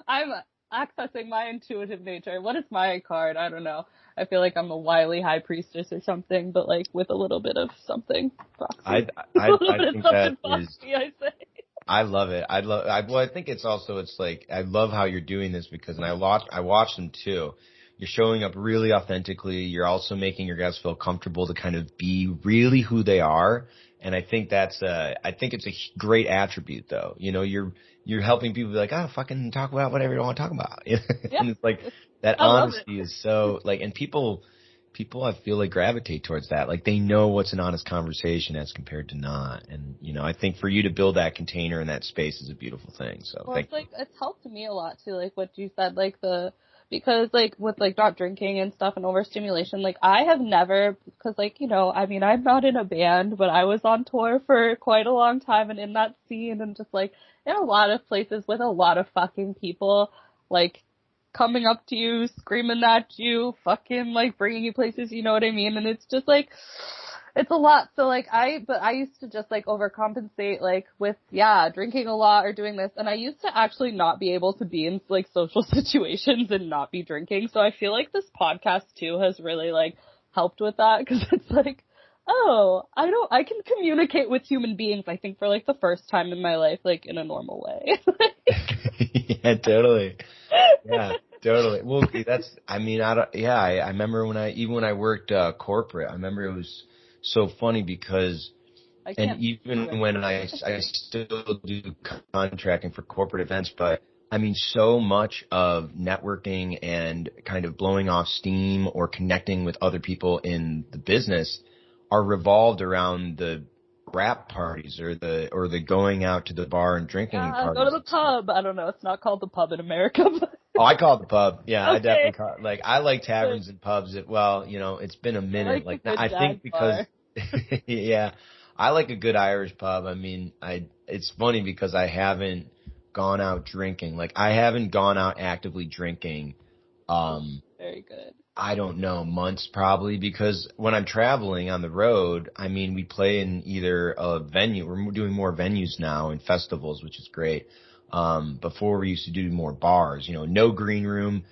I'm accessing my intuitive nature. What is my card? I don't know. I feel like I'm a wily high priestess or something, but like with a little bit of something. I think that is. I say. I love it. Well, I think it's also, it's like, I love how you're doing this because, and I watch them too. You're showing up really authentically. You're also making your guests feel comfortable to kind of be really who they are. And I think it's a great attribute though. You know, you're helping people be like, oh, fucking talk about whatever you want to talk about. Yeah. And it's like, that honesty is so like, and people I feel like gravitate towards that. Like they know what's an honest conversation as compared to not. And, you know, I think for you to build that container in that space is a beautiful thing. So well, it's helped me a lot too. Like what you said, like because like with like not drinking and stuff and overstimulation, like I have never, because like, you know, I mean, I'm not in a band, but I was on tour for quite a long time and in that scene and just like in a lot of places with a lot of fucking people, like coming up to you, screaming at you, fucking like bringing you places, you know what I mean? And it's just like, it's a lot. So like I used to just like overcompensate like with, drinking a lot or doing this. And I used to actually not be able to be in like social situations and not be drinking. So I feel like this podcast too has really like helped with that because it's like, oh, I can communicate with human beings, I think for like the first time in my life, like in a normal way. Yeah, totally. Yeah, totally. Well, I remember when I worked corporate, I remember it was so funny because, and even when I still do contracting for corporate events, but I mean, so much of networking and kind of blowing off steam or connecting with other people in the business are revolved around the wrap parties or the going out to the bar and drinking parties. Go to the pub. I don't know. It's not called the pub in America. But oh, I call it the pub. Yeah, okay. I definitely call it. Like, I like taverns and pubs. Well, you know, it's been a minute. I think because, yeah, I like a good Irish pub. I mean, it's funny because I haven't gone out drinking. Like, I haven't gone out actively drinking. Very good. I don't know, months probably, because when I'm traveling on the road, I mean, we play in either a venue. We're doing more venues now and festivals, which is great. Before we used to do more bars, you know, no green room.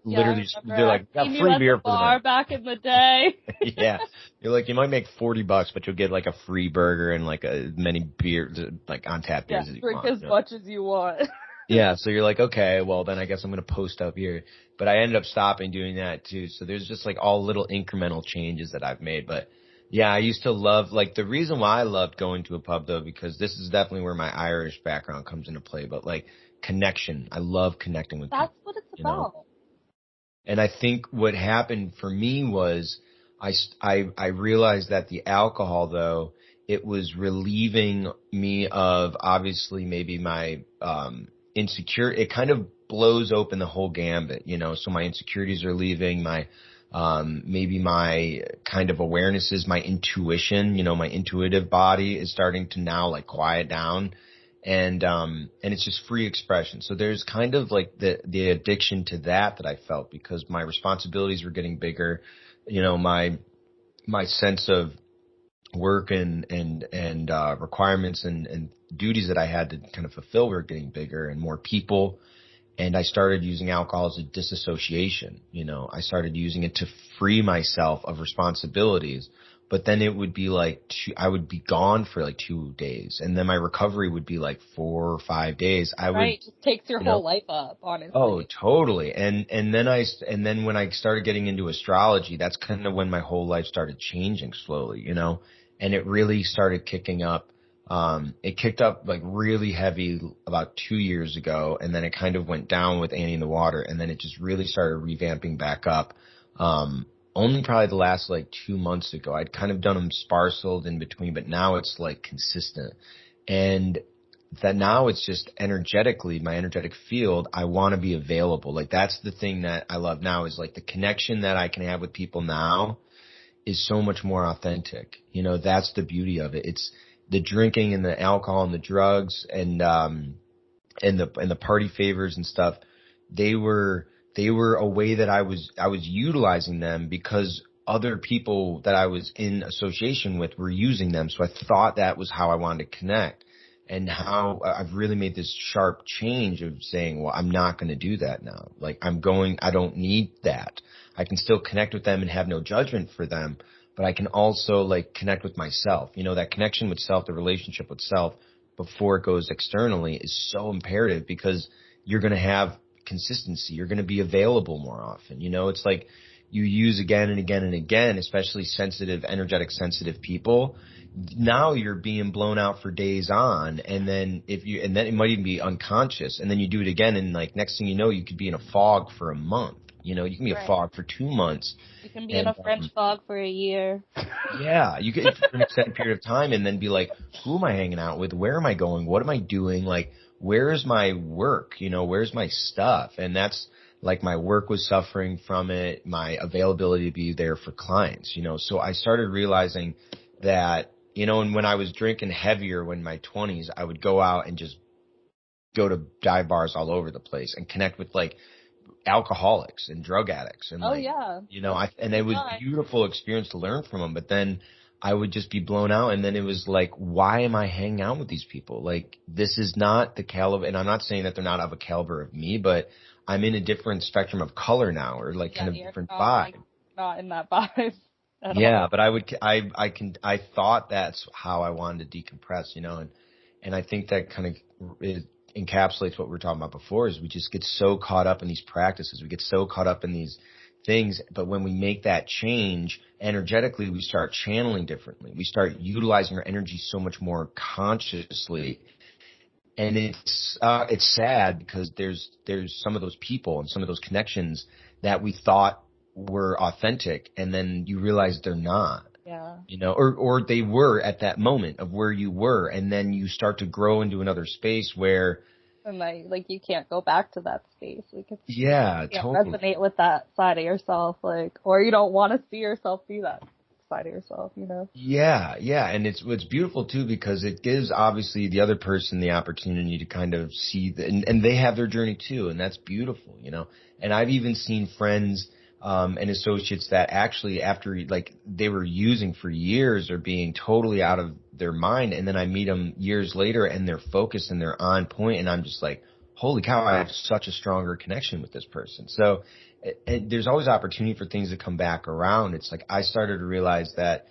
Literally, they're like, got free beer for the bar back in the day. Yeah. You're like, you might make $40, but you'll get like a free burger and like many beers, like on tap beers as you want. Drink as much as you want. Yeah, so you're like, okay, well then I guess I'm going to post up here. But I ended up stopping doing that too. So there's just like all little incremental changes that I've made. But yeah, I used to love, like the reason why I loved going to a pub though, because this is definitely where my Irish background comes into play, but like connection. I love connecting with people. That's what it's about. Know? And I think what happened for me was I realized that the alcohol though, it was relieving me of obviously maybe my, insecure, it kind of blows open the whole gambit, you know, so my insecurities are leaving, my, maybe my kind of awarenesses, my intuition, you know, my intuitive body is starting to now like quiet down and it's just free expression. So there's kind of like the addiction to that I felt because my responsibilities were getting bigger, you know, my sense of work and requirements and duties that I had to kind of fulfill were getting bigger and more people. And I started using alcohol as a disassociation. You know, I started using it to free myself of responsibilities. But then it would be like I would be gone for like 2 days, and then my recovery would be like 4 or 5 days. It just takes your whole life up, honestly. Oh, totally. And then when I started getting into astrology, that's kind of when my whole life started changing slowly, you know, and it really started kicking up. It kicked up like really heavy about 2 years ago, and then it kind of went down with Annie-in-the-Water, and then it just really started revamping back up. Only probably the last like 2 months ago. I'd kind of done them sparseled in between, but now it's like consistent. And that now it's just energetically, my energetic field, I want to be available. Like that's the thing that I love now is like the connection that I can have with people now is so much more authentic. You know, that's the beauty of it. It's the drinking and the alcohol and the drugs and the party favors and stuff. They were a way that I was utilizing them because other people that I was in association with were using them. So I thought that was how I wanted to connect, and how I've really made this sharp change of saying, well, I'm not going to do that now. Like I don't need that. I can still connect with them and have no judgment for them, but I can also like connect with myself. You know, that connection with self, the relationship with self before it goes externally is so imperative, because you're going to have consistency. You're going to be available more often. You know, it's like you use again and again and again, especially sensitive, energetic, sensitive people. Now you're being blown out for days on, and then and then it might even be unconscious, and then you do it again, and like next thing you know, you could be in a fog for a month. You know, you can be a fog for 2 months. You can be in a French fog for a year. Yeah, you could for an extended period of time, and then be like, who am I hanging out with? Where am I going? What am I doing? Like, where's my work? You know, where's my stuff? And that's like my work was suffering from it, my availability to be there for clients, you know. So I started realizing that, you know, and when I was drinking heavier in my 20s, I would go out and just go to dive bars all over the place and connect with like alcoholics and drug addicts. And like, you know, and it was a beautiful experience to learn from them. But then I would just be blown out. And then it was like, why am I hanging out with these people? Like, this is not the caliber. And I'm not saying that they're not of a caliber of me, but I'm in a different spectrum of color now, or like kind of different vibe. Like, not in that vibe. Yeah, but I thought that's how I wanted to decompress, you know, and I think that kind of encapsulates what we were talking about before, is we just get so caught up in these practices. We get so caught up in these things. But when we make that change energetically, we start channeling differently. We start utilizing our energy so much more consciously. And it's sad, because there's some of those people and some of those connections that we thought were authentic, and then you realize they're not. Yeah. You know, or they were at that moment of where you were, and then you start to grow into another space where, and like you can't go back to that space. Like it's, yeah, you totally resonate with that side of yourself, like, or you don't want to see yourself be that side of yourself, you know? Yeah, and it's beautiful too, because it gives obviously the other person the opportunity to kind of see and they have their journey too, and that's beautiful, you know. And I've even seen friends and associates that actually, after like they were using for years, or being totally out of their mind, and then I meet them years later and they're focused and they're on point, and I'm just like, holy cow, I have such a stronger connection with this person. So there's always opportunity for things to come back around. It's like I started to realize that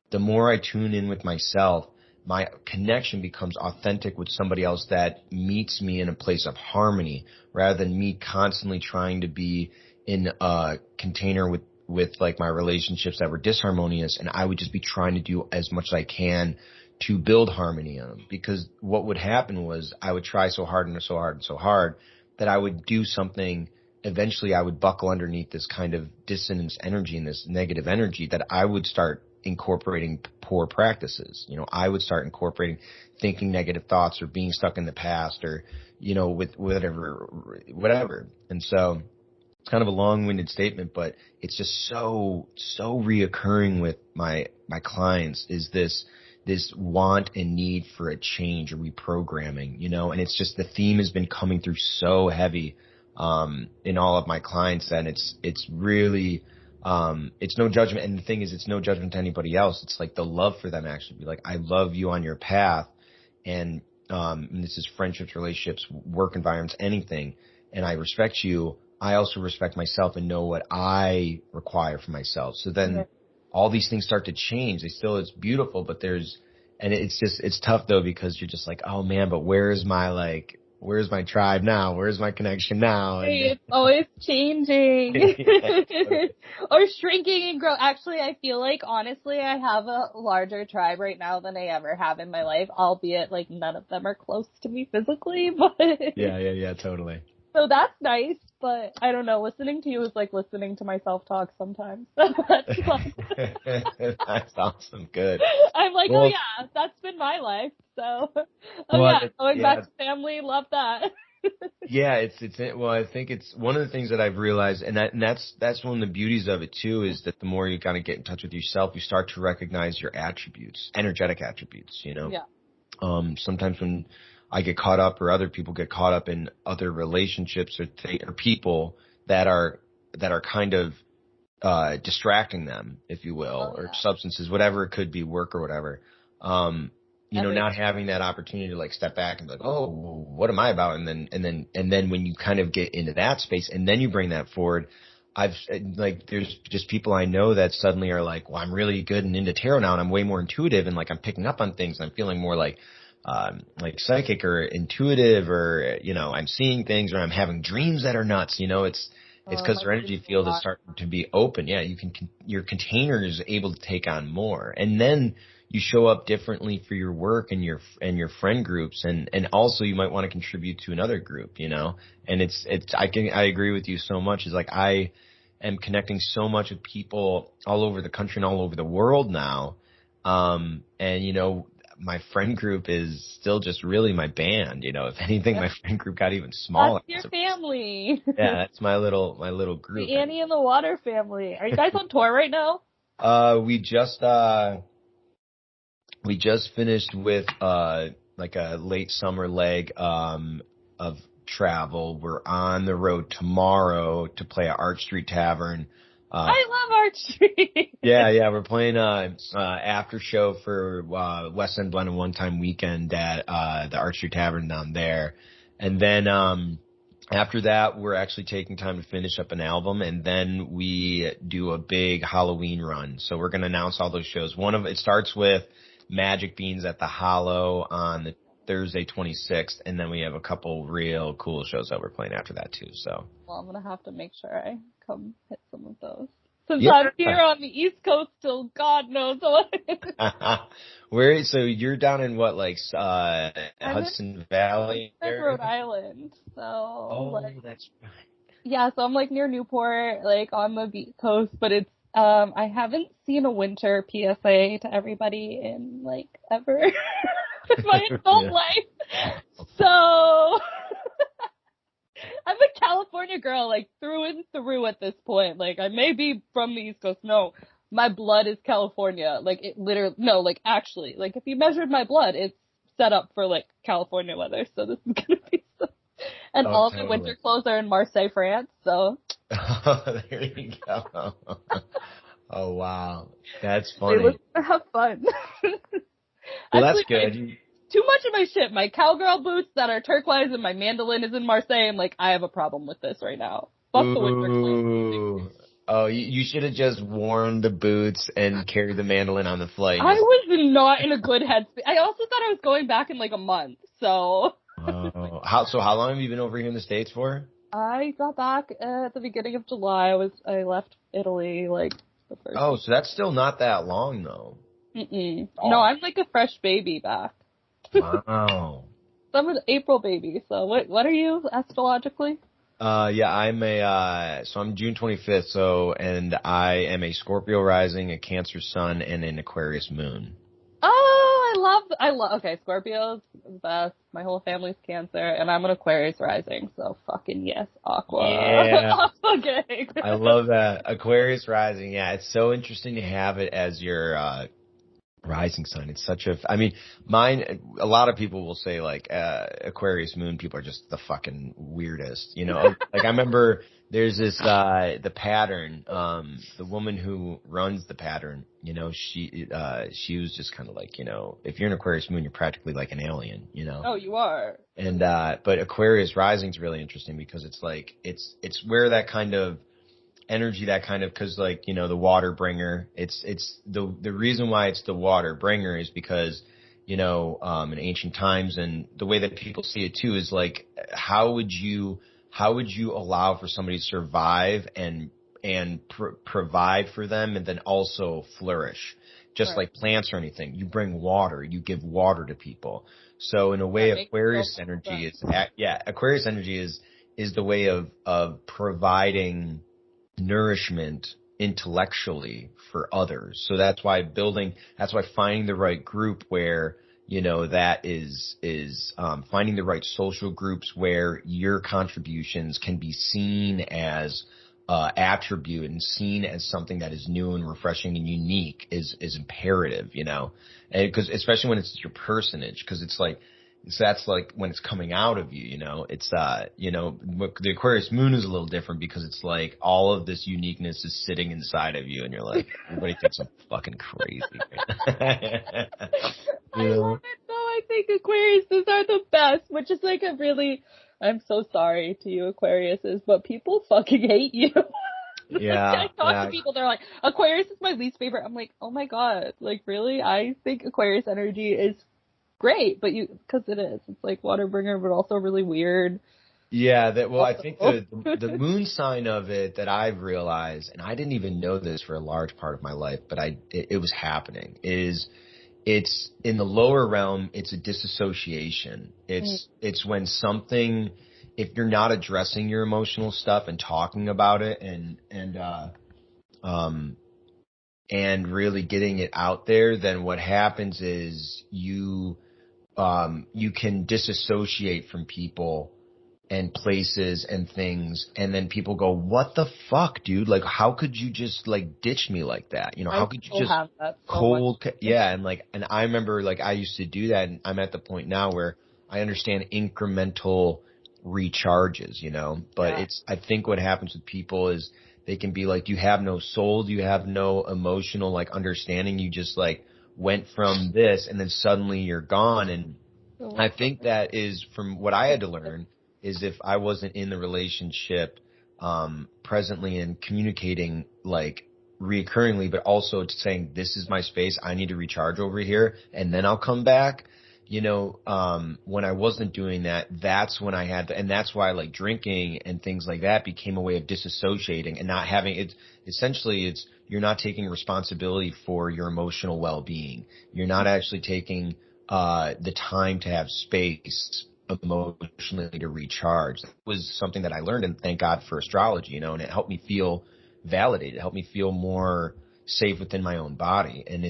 the more I tune in with myself, my connection becomes authentic with somebody else that meets me in a place of harmony, rather than me constantly trying to be in a container with like my relationships that were disharmonious, and I would just be trying to do as much as I can to build harmony in them. Because what would happen was I would try so hard and so hard and so hard that I would do something. Eventually I would buckle underneath this kind of dissonance energy and this negative energy, that I would start incorporating poor practices. You know, I would start incorporating thinking negative thoughts, or being stuck in the past, or, you know, with whatever. And so it's kind of a long-winded statement, but it's just so reoccurring with my clients, is this want and need for a change or reprogramming, you know. And it's just, the theme has been coming through so heavy in all of my clients, and it's really it's no judgment. And the thing is, it's no judgment to anybody else. It's like the love for them, actually be like, I love you on your path. And this is friendships, relationships, work environments, anything. And I respect you. I also respect myself and know what I require for myself. So then all these things start to change. It's beautiful, but it's tough though, because you're just like, oh man, but where's my tribe now? Where's my connection now? And it's always changing. Or shrinking and grow. Actually, I feel like, honestly, I have a larger tribe right now than I ever have in my life, albeit like none of them are close to me physically, but yeah, totally. So that's nice, but I don't know, listening to you is like listening to myself talk sometimes. That's fun. That's awesome. Good. I'm like, well, oh yeah, that's been my life. So, going back to family, love that. Yeah, I think it's one of the things that I've realized, and that's one of the beauties of it too, is that the more you kind of get in touch with yourself, you start to recognize your attributes, energetic attributes, you know? Yeah. Sometimes when I get caught up, or other people get caught up in other relationships or people that are kind of distracting them, if you will, Oh, or yeah. substances, whatever it could be, work or whatever. You know, not having that opportunity to like step back and be like, oh, what am I about? And then when you kind of get into that space and then you bring that forward, there's just people I know that suddenly are like, well, I'm really good and into tarot now and I'm way more intuitive and like I'm picking up on things and I'm feeling more like psychic or intuitive or, you know, I'm seeing things or I'm having dreams that are nuts. You know, it's because their energy field is starting to be open. Yeah, your container is able to take on more. And then you show up differently for your work and your friend groups and also you might want to contribute to another group, you know. And I agree with you so much. It's like I am connecting so much with people all over the country and all over the world now. And you know, my friend group is still just really my band, you know. If anything, my friend group got even smaller. That's your family. Yeah, that's my little group. The Annie-in-the-Water family. Are you guys on tour right now? We just finished with like a late summer leg of travel. We're on the road tomorrow to play at Arch Street Tavern. I love Arch Street. Yeah, we're playing after show for West End Blend and One Time Weekend at the Arch Street Tavern down there. And then after that, we're actually taking time to finish up an album, and then we do a big Halloween run. So we're going to announce all those shows. It starts with Magic Beans at the Hollow on the Thursday 26th, and then we have a couple real cool shows that we're playing after that too. So, well, I'm gonna have to make sure I come hit some of those since I'm here on the East Coast till God knows what. Where? So you're down in what, like Hudson Valley? Rhode Island. So that's right. Yeah, so I'm like near Newport, like on the beach coast, but it's I haven't seen a winter PSA to everybody in like ever in my adult life. So I'm a California girl, like through and through at this point. Like I may be from the East Coast. No, my blood is California. Like it literally, no, like actually, like if you measured my blood, it's set up for like California weather. So this is gonna be so. And all the winter clothes are in Marseille, France. So. There you go. Oh wow, that's funny. Let's have fun. Well, that's good. Too much of my shit. My cowgirl boots that are turquoise and my mandolin is in Marseille. I'm like, I have a problem with this right now. Fuck the winter clothes. Oh, you should have just worn the boots and carried the mandolin on the flight. I was not in a good headspace. I also thought I was going back in like a month, so. Oh, how long have you been over here in the States for? I got back at the beginning of July. I left Italy like the first. Oh, so that's still not that long though. Mm-mm. Oh. No, I'm like a fresh baby back. Wow. So I'm an April baby. So what are you astrologically? Yeah, I'm June 25th. So, and I am a Scorpio rising, a Cancer sun, and an Aquarius moon. Oh, I love, okay, Scorpio's the best. My whole family's Cancer, and I'm an Aquarius rising, so fucking yes, Aqua. Yeah. Okay. I love that. Aquarius rising, yeah, it's so interesting to have it as your, rising sign. It's such a lot of people will say like, Aquarius moon people are just the fucking weirdest, you know? Like I remember there's this, the pattern, the woman who runs the pattern, you know, she was just kind of like, you know, if you're an Aquarius moon, you're practically like an alien, you know? Oh, you are. And, but Aquarius rising is really interesting because it's like, it's where that kind of energy, that kind of, cause like, you know, the water bringer, it's the reason why it's the water bringer is because, you know, in ancient times and the way that people see it too is like, how would you allow for somebody to survive and provide for them and then also flourish? Just right. Like plants or anything, you bring water, you give water to people. So in a way, Aquarius energy Aquarius energy is the way of providing nourishment intellectually for others. So that's why finding the right group where, you know, that is finding the right social groups where your contributions can be seen as attribute and seen as something that is new and refreshing and unique is imperative, you know, and because especially when it's your personage, because it's like, So that's like when it's coming out of you, you know, it's, you know, the Aquarius moon is a little different because it's like all of this uniqueness is sitting inside of you and you're like, everybody thinks I'm fucking crazy. I love it though. I think Aquariuses are the best, which is like I'm so sorry to you Aquariuses, but people fucking hate you. Yeah. I talk to people, they're like, Aquarius is my least favorite. I'm like, oh my god, like really? I think Aquarius energy is great, but because it is. It's like water bringer, but also really weird. Yeah, I think the moon sign of it that I've realized, and I didn't even know this for a large part of my life, but it was happening, is it's in the lower realm, it's a disassociation. It's when something, if you're not addressing your emotional stuff and talking about it and really getting it out there, then what happens is you can disassociate from people and places and things, and then people go, what the fuck, dude? Like, how could you just like ditch me like that? You know, how could you just cold? Yeah. And I remember like I used to do that, and I'm at the point now where I understand incremental recharges, you know, but I think what happens with people is they can be like, you have no soul, you have no emotional like understanding. You just like went from this and then suddenly you're gone. And I think that is from what I had to learn is if I wasn't in the relationship, presently and communicating like reoccurringly, but also saying, this is my space. I need to recharge over here and then I'll come back. You know, when I wasn't doing that, that's when I had to, and that's why like drinking and things like that became a way of disassociating and not having it. Essentially, you're not taking responsibility for your emotional well-being. You're not actually taking the time to have space emotionally to recharge. That was something that I learned, and thank God for astrology, you know, and it helped me feel validated. It helped me feel more safe within my own body. And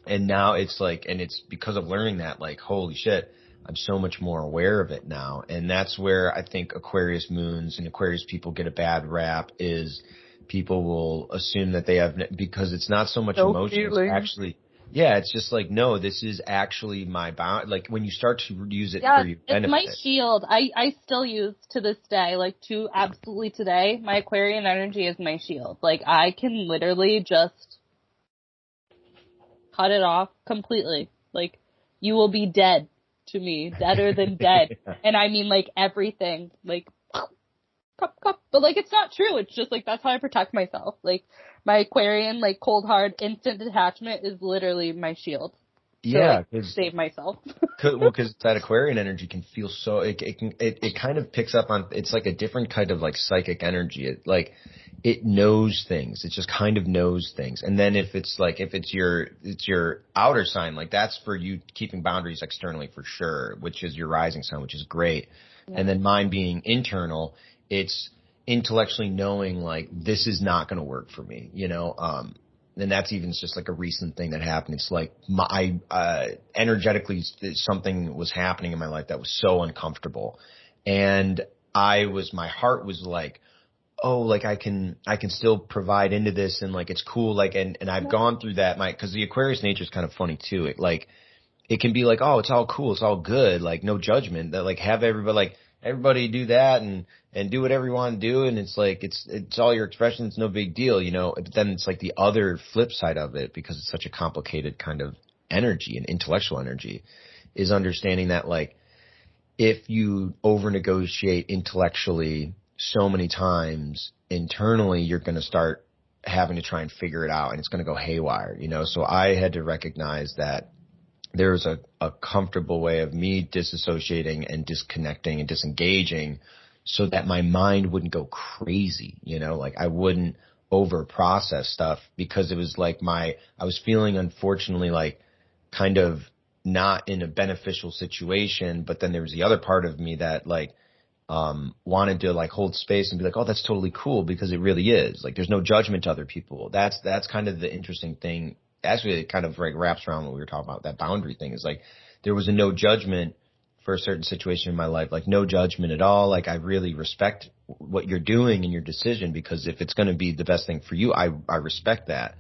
and now it's like, and it's because of learning that, like, holy shit, I'm so much more aware of it now. And that's where I think Aquarius moons and Aquarius people get a bad rap, is people will assume that they have, because it's not so much emotion. It's actually, yeah, it's just like, no, this is actually my bound. Like when you start to use it for your benefit. It's my shield. I still use to this day, like to absolutely today, my Aquarian energy is my shield. Like I can literally just cut it off completely. Like you will be dead to me, deader than dead. And I mean like everything, like cup. But like it's not true. It's just like that's how I protect myself. Like my Aquarian, like cold hard instant detachment is literally my shield. Yeah, to, like, save myself. Because that Aquarian energy can feel so, it kind of picks up on, it's like a different kind of like psychic energy. It knows things. It just kind of knows things. And then if it's your outer sign, like that's for you keeping boundaries externally for sure, which is your rising sign, which is great. Yeah. And then mine being internal, it's intellectually knowing like this is not going to work for me, you know. And that's even just like a recent thing that happened. It's like energetically something was happening in my life that was so uncomfortable, and my heart was like, oh, like I can still provide into this, and like it's cool, like and I've gone through that, because the Aquarius nature is kind of funny too. It can be like, oh, it's all cool, it's all good, like no judgment. That like have everybody do that and do whatever you want to do, and it's like it's all your expression, it's no big deal, you know. But then it's like the other flip side of it, because it's such a complicated kind of energy and intellectual energy, is understanding that like if you over negotiate intellectually so many times, internally you're going to start having to try and figure it out, and it's going to go haywire, you know. So I had to recognize that there's a comfortable way of me disassociating and disconnecting and disengaging so that my mind wouldn't go crazy, you know, like I wouldn't over process stuff, because it was like I was feeling, unfortunately, like kind of not in a beneficial situation. But then there was the other part of me that like wanted to like hold space and be like, oh, that's totally cool, because it really is. Like there's no judgment to other people. That's kind of the interesting thing. Actually, it kind of like wraps around what we were talking about, that boundary thing. Is like there was a no judgment for a certain situation in my life, like no judgment at all. Like I really respect what you're doing and your decision, because if it's going to be the best thing for you, I respect that.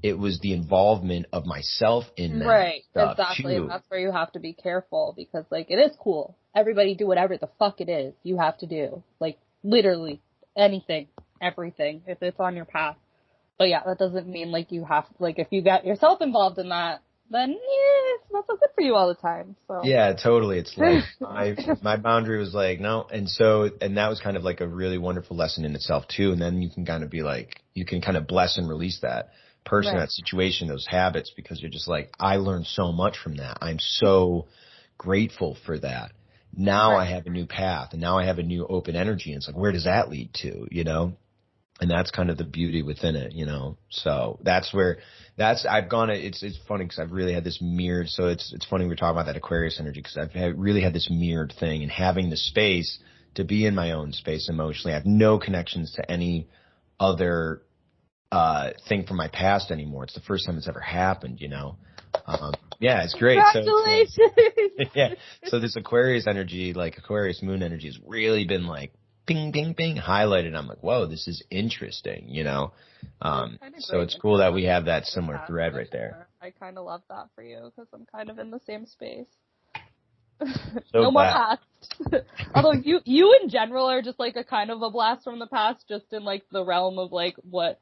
it was the involvement of myself in that Right, stuff exactly. too. And that's where you have to be careful because, like, it is cool. Everybody do whatever the fuck it is you have to do. Like, literally anything, everything, if it's on your path. But yeah, that doesn't mean, like, you have, like, if you get yourself involved in that, then, yeah, it's not so good for you all the time, so. Yeah, totally. It's like my boundary was like, no. And that was kind of like a really wonderful lesson in itself too. And then you can kind of be like, you can kind of bless and release that person, Right. that situation, those habits, because you're just like, I learned so much from that. I'm so grateful for that. Now Right. I have a new path and now I have a new open energy. And it's like, where does that lead to, you know? And that's kind of the beauty within it, you know? So I've gone, it's funny because I've really had this mirrored, so it's funny we're talking about that Aquarius energy because really had this mirrored thing and having the space to be in my own space emotionally. I have no connections to any other, thing from my past anymore. It's the first time it's ever happened, you know? Yeah, it's great. Congratulations! Yeah. So this Aquarius energy, like Aquarius moon energy has really been like, ping, ping, ping, highlighted. I'm like, whoa, this is interesting, you know? So it's cool that we have that similar thread right there. I kind of love that for you because I'm kind of in the same space. So no more past. Although you in general are just like a kind of a blast from the past, just in like the realm of like what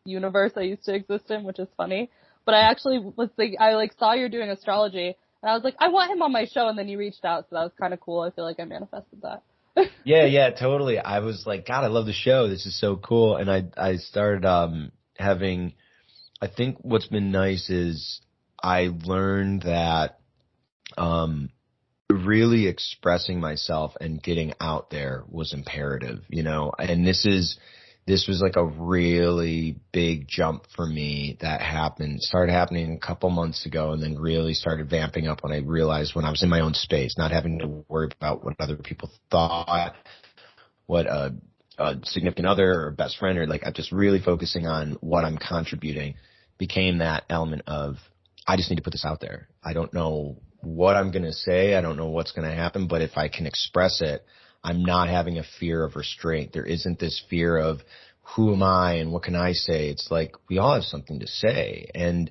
universe I used to exist in, which is funny. But I actually was thinking, I like saw you're doing astrology and I was like, I want him on my show, and then you reached out, so that was kind of cool. I feel like I manifested that. Yeah, totally. I was like, God, I love the show. This is so cool. And I started, having, I think what's been nice is I learned that, really expressing myself and getting out there was imperative, you know, and this was like a really big jump for me that started happening a couple months ago and then really started vamping up when I realized when I was in my own space, not having to worry about what other people thought, what a significant other or best friend or like just really focusing on what I'm contributing became that element of I just need to put this out there. I don't know what I'm going to say. I don't know what's going to happen, but if I can express it, I'm not having a fear of restraint. There isn't this fear of who am I and what can I say? It's like we all have something to say. And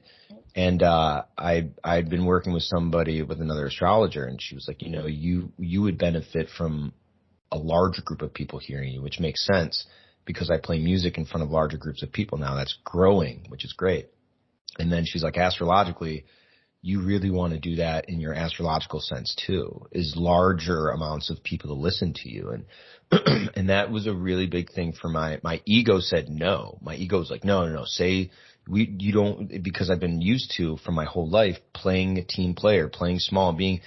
I'd been working with another astrologer, and she was like, you know, you would benefit from a larger group of people hearing you, which makes sense because I play music in front of larger groups of people now. That's growing, which is great. And then she's like, astrologically, you really want to do that in your astrological sense too, is larger amounts of people to listen to you. And, and that was a really big thing for my ego said no. My ego was like, no, you don't, because I've been used to for my whole life playing a team player, playing small, being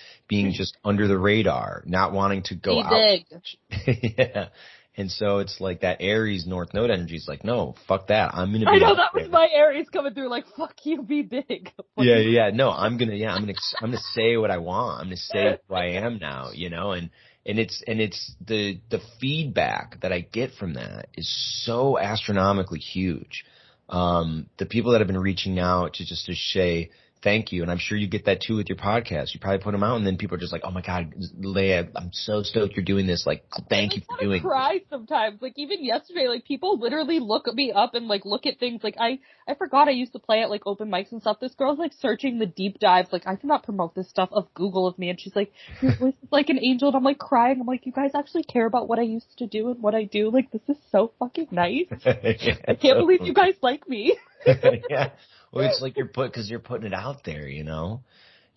just under the radar, not wanting to go out. Big. Yeah. And so it's like that Aries North Node energy is like, no, fuck that. I'm going to be. I know that was my Aries coming through like, fuck you, be big. Yeah. No, I'm going to say what I want. I'm going to say who I am now, you know, and it's the feedback that I get from that is so astronomically huge. The people that have been reaching out to say thank you, and I'm sure you get that too with your podcast. You probably put them out, and then people are just like, "Oh my God, Leia, I'm so stoked you're doing this. Like, thank you for doing." I cry sometimes. Like even yesterday, like people literally look me up and like look at things. Like I forgot I used to play at like open mics and stuff. This girl's like searching the deep dives. Like I cannot promote this stuff of Google of me, and she's like, "Your voice is like an angel," and I'm like crying. I'm like, "You guys actually care about what I used to do and what I do? Like this is so fucking nice. Yeah, I can't believe you guys like me." Yeah. Well, it's like you're putting it out there, you know,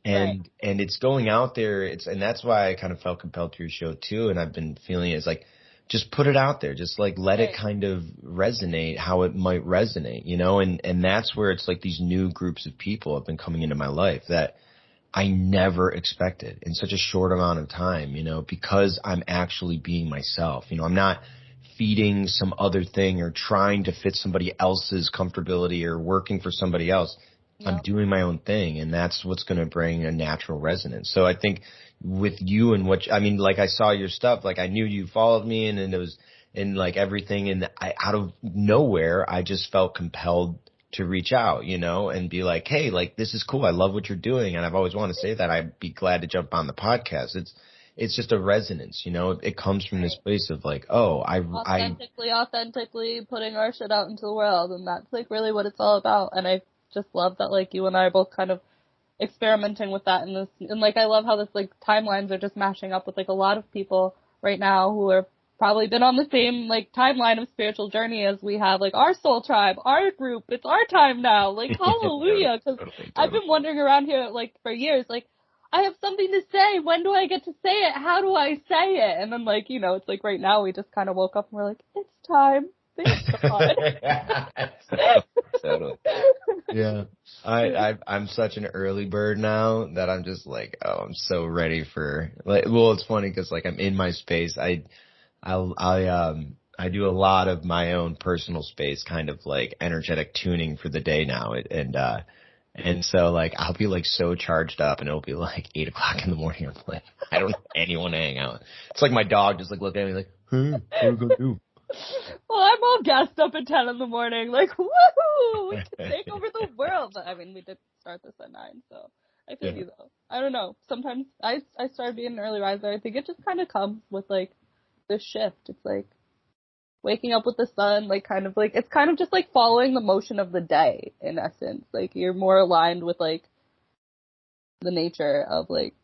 and it's going out there. And that's why I kind of felt compelled to your show too. And I've been feeling it's like, just put it out there. Just like let it kind of resonate how it might resonate, you know, and that's where it's like these new groups of people have been coming into my life that I never expected in such a short amount of time, you know, because I'm actually being myself. You know, I'm not feeding some other thing or trying to fit somebody else's comfortability or working for somebody else. Yep. I'm doing my own thing, and that's what's going to bring a natural resonance. So I think with you and like I saw your stuff, like I knew you followed me and it was in like everything, and out of nowhere, I just felt compelled to reach out, you know, and be like, hey, like this is cool. I love what you're doing. And I've always wanted to say that I'd be glad to jump on the podcast. It's just a resonance, you know, it comes from this place of like, oh, authentically putting our shit out into the world. And that's like really what it's all about. And I just love that, like, you and I are both kind of experimenting with that in this, and like, I love how this, like, timelines are just mashing up with, like, a lot of people right now who are probably been on the same, like, timeline of spiritual journey as we have, like, our soul tribe, our group, it's our time now, like, hallelujah, because I've been wondering around here, like, for years, like, I have something to say, when do I get to say it, how do I say it, and then, like, you know, it's like right now we just kind of woke up and we're like, it's time. Totally. Yeah. I'm such an early bird now that I'm just like, oh, I'm so ready for, like, well, it's funny because, like, I'm in my space. I do a lot of my own personal space, kind of like energetic tuning for the day now. And so, like, I'll be, like, so charged up and it'll be like 8 o'clock in the morning. I'm like, I don't have anyone to hang out with. It's like my dog just, like, look at me like, what are we gonna do? Well, I'm all gassed up at 10 in the morning, like, woohoo, we can take over the world. But, I mean, we did start this at 9, so I feel you, though. I don't know. Sometimes I started being an early riser. I think it just kind of comes with, like, this shift. It's, like, waking up with the sun, like, kind of, like, it's kind of just, like, following the motion of the day, in essence. Like, you're more aligned with, like, the nature of, like,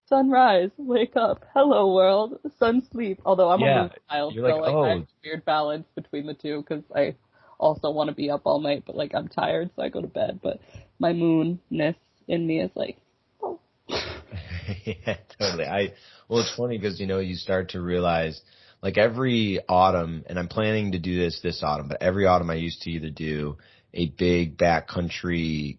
sunrise, wake up, hello world, sun sleep. Although I'm a moon child, so like, I have a weird balance between the two because I also want to be up all night, but, like, I'm tired, so I go to bed. But my moonness in me is like, oh. Yeah, totally. Well, it's funny because, you know, you start to realize, like, every autumn, and I'm planning to do this autumn, but every autumn I used to either do a big backcountry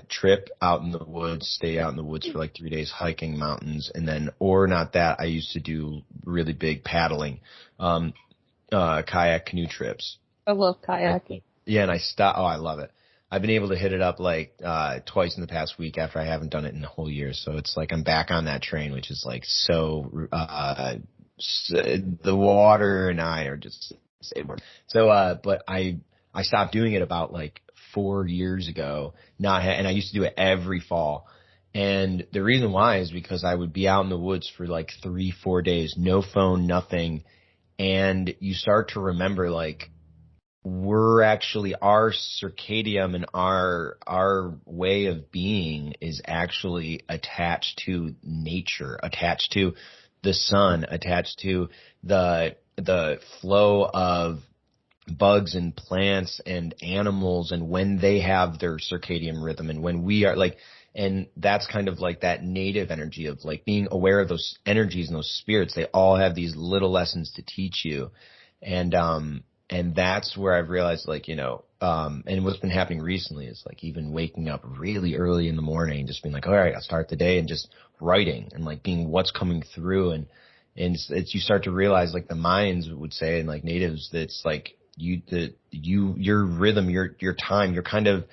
trip out in the woods, stay out in the woods for like 3 days hiking mountains, and then, or not that, I used to do really big paddling, kayak canoe trips. I love kayaking. Yeah, and I love it. I've been able to hit it up like twice in the past week after I haven't done it in a whole year. So it's like I'm back on that train, which is like so the water and I are just so but I stopped doing it about like 4 years ago. And I used to do it every fall. And the reason why is because I would be out in the woods for like 3-4 days, no phone, nothing. And you start to remember, like, we're actually, our circadian and our way of being is actually attached to nature, attached to the sun, attached to the flow of bugs and plants and animals, and when they have their circadian rhythm, and when we are like, and that's kind of like that native energy of like being aware of those energies and those spirits. They all have these little lessons to teach you. And that's where I've realized, like, you know, and what's been happening recently is like even waking up really early in the morning, just being like, all right, I'll start the day, and just writing and like being what's coming through. And it's you start to realize, like the Mayans would say, and like natives, that it's like your rhythm, your time, you're kind of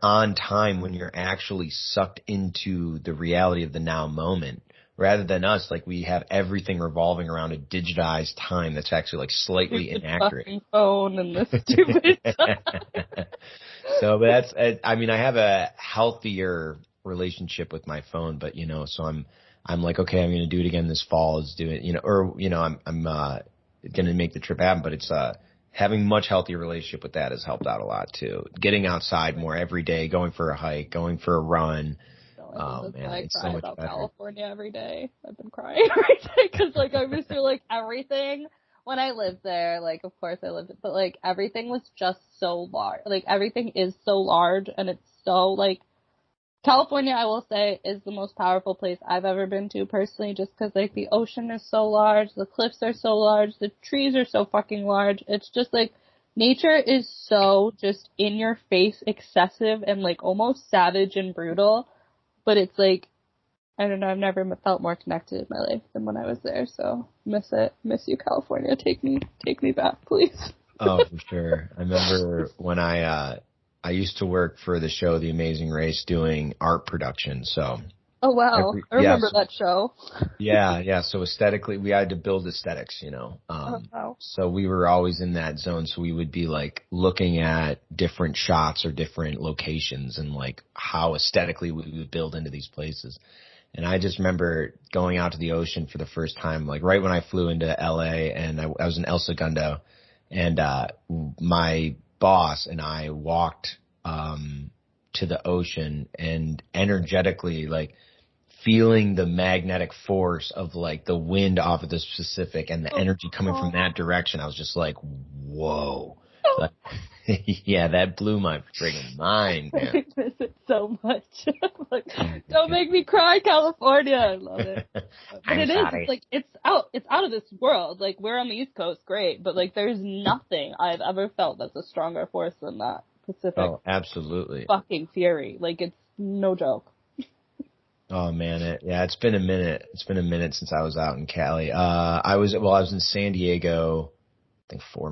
on time when you're actually sucked into the reality of the now moment, rather than us, like, we have everything revolving around a digitized time that's actually like slightly inaccurate. Fucking phone and this stupid stuff. So, but that's, I mean, I have a healthier relationship with my phone, but, you know, so I'm like, okay, I'm going to do it again this fall. Let's do it, you know, or, you know, I'm going to make the trip happen, but it's, having much healthier relationship with that has helped out a lot too. Getting outside more every day, going for a hike, going for a run. Oh man, it's so much better. California every day. I've been crying every day because, like, I miss like everything when I lived there. Like, of course I lived it, but like everything was just so large. Like, everything is so large, and it's so, like, California, I will say, is the most powerful place I've ever been to personally, just because, like, the ocean is so large, the cliffs are so large, the trees are so fucking large. It's just, like, nature is so just in your face, excessive, and, like, almost savage and brutal. But it's, like, I don't know, I've never felt more connected in my life than when I was there, so miss it. Miss you, California. Take me back, please. Oh, for sure. I remember when I used to work for the show The Amazing Race doing art production, so. Oh, wow. I remember that show. Yeah. So aesthetically, we had to build aesthetics, you know. Wow. So we were always in that zone. So we would be like looking at different shots or different locations and like how aesthetically we would build into these places. And I just remember going out to the ocean for the first time, like right when I flew into LA, and I was in El Segundo, and my boss and I walked to the ocean and energetically like feeling the magnetic force of like the wind off of the Pacific and the energy coming from that direction. I was just like, whoa. Like, yeah, that blew my friggin' mind, man. I miss it so much. Like, don't make me cry, California. I love it. But it is. It's like it's out of this world. Like, we're on the East Coast, great, but like there's nothing I've ever felt that's a stronger force than that Pacific. Oh, absolutely. Fucking fury. Like, it's no joke. Oh man, it's been a minute. It's been a minute since I was out in Cali. I was in San Diego, I think 5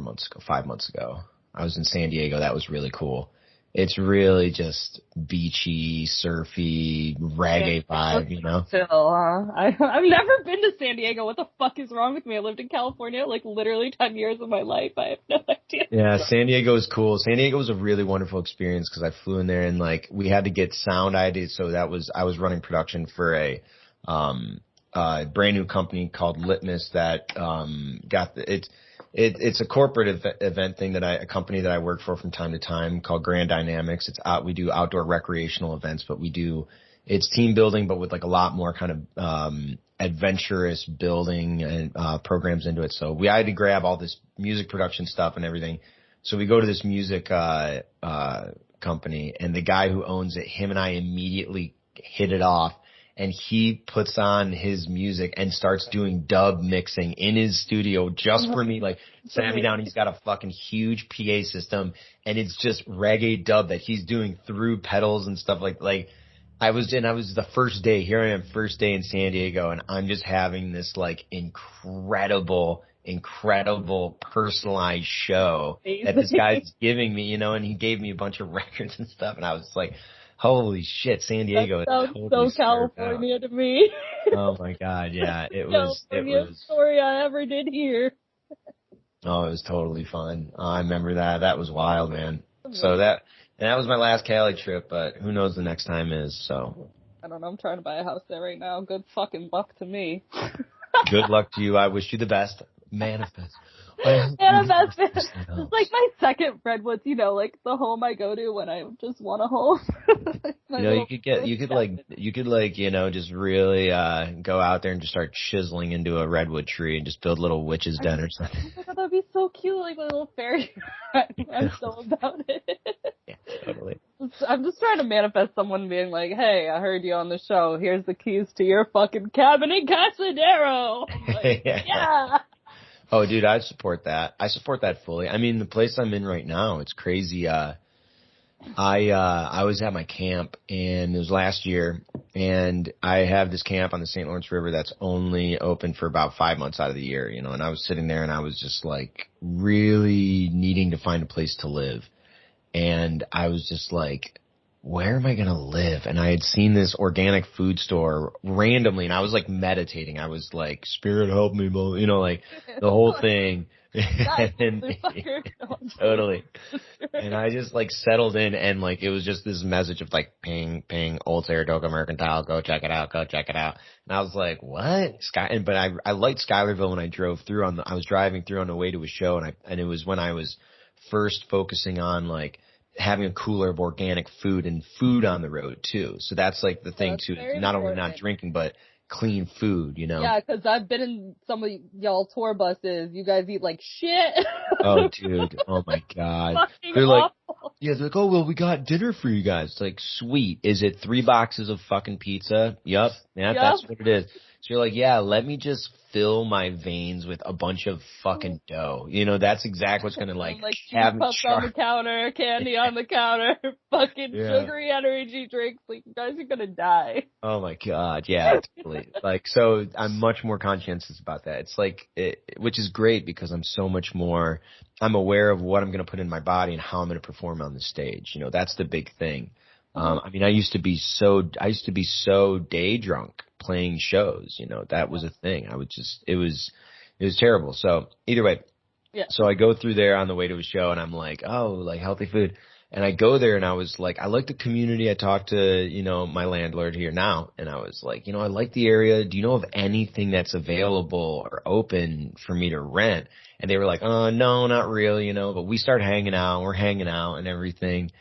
months ago. I was in San Diego. That was really cool. It's really just beachy, surfy, reggae vibe, you know? Still, I've never been to San Diego. What the fuck is wrong with me? I lived in California like literally 10 years of my life. I have no idea. Yeah, San Diego is cool. San Diego was a really wonderful experience because I flew in there and like we had to get sound ID. So I was running production for a brand new company called Litmus that it's a corporate event thing a company that I work for from time to time called Grand Dynamics. We do outdoor recreational events, but it's team building, but with like a lot more kind of, adventurous building and, programs into it. So we had to grab all this music production stuff and everything. So we go to this music, company and the guy who owns it, him and I immediately hit it off. And he puts on his music and starts doing dub mixing in his studio just for me. Like, sat me down. He's got a fucking huge PA system, and it's just reggae dub that he's doing through pedals and stuff like. I was the first day. Here I am, first day in San Diego, and I'm just having this like incredible personalized show that this guy's giving me, you know. And he gave me a bunch of records and stuff, and I was like, holy shit, San Diego. That sounds totally so California to me. Oh my God, yeah. It was story I ever did hear. Oh, it was totally fun. I remember that. That was wild, man. So that was my last Cali trip, but who knows the next time is, so. I don't know, I'm trying to buy a house there right now. Good fucking luck to me. Good luck to you. I wish you the best. Manifest. It's like my second Redwoods, you know, like the home I go to when I just want a home. You know, you could you know, just really go out there and just start chiseling into a redwood tree and just build little witch's den or something. I thought that'd be so cute, like a little fairy. I'm so about it. Yeah, totally. I'm just trying to manifest someone being like, hey, I heard you on the show. Here's the keys to your fucking cabin in Casadero. Like, yeah. Oh, dude, I support that. I support that fully. I mean, the place I'm in right now, it's crazy. I was at my camp, and it was last year, and I have this camp on the St. Lawrence River that's only open for about 5 months out of the year, you know, and I was sitting there and I was just like really needing to find a place to live. And I was just like, where am I going to live? And I had seen this organic food store randomly, and I was like meditating. I was like, Spirit help me, you know, like the whole thing. And, totally. And I just like settled in, and like it was just this message of like ping, Old Saratoga Mercantile, go check it out. And I was like, what? But I liked Schuylerville when I drove through I was driving through on the way to a show, and it was when I was first focusing on like having a cooler of organic food and food on the road too. So that's like the thing too. Not only not drinking, but clean food, you know? Yeah, because I've been in some of y'all tour buses. You guys eat like shit. Oh, dude. Oh my God. They're like, they're like, oh, well, we got dinner for you guys. It's like, sweet. Is it 3 boxes of fucking pizza? Yup. Yeah, that's what it is. So you're like, yeah, let me just fill my veins with a bunch of fucking dough. You know, that's exactly what's going to like have me puffs on the counter, candy on the counter, fucking sugary energy drinks. Like, you guys are going to die. Oh my God. Yeah, totally. Like, so I'm much more conscientious about that. It's like, which is great because I'm aware of what I'm going to put in my body and how I'm going to perform on the stage. You know, that's the big thing. I mean, I used to be so day drunk playing shows, you know, that was a thing. It was terrible. So either way, so I go through there on the way to a show, and I'm like, oh, like healthy food. And I go there, and I was like, I like the community. I talked to, you know, my landlord here now, and I was like, you know, I like the area. Do you know of anything that's available or open for me to rent? And they were like, no, not really, you know, but we start hanging out. We're hanging out and everything.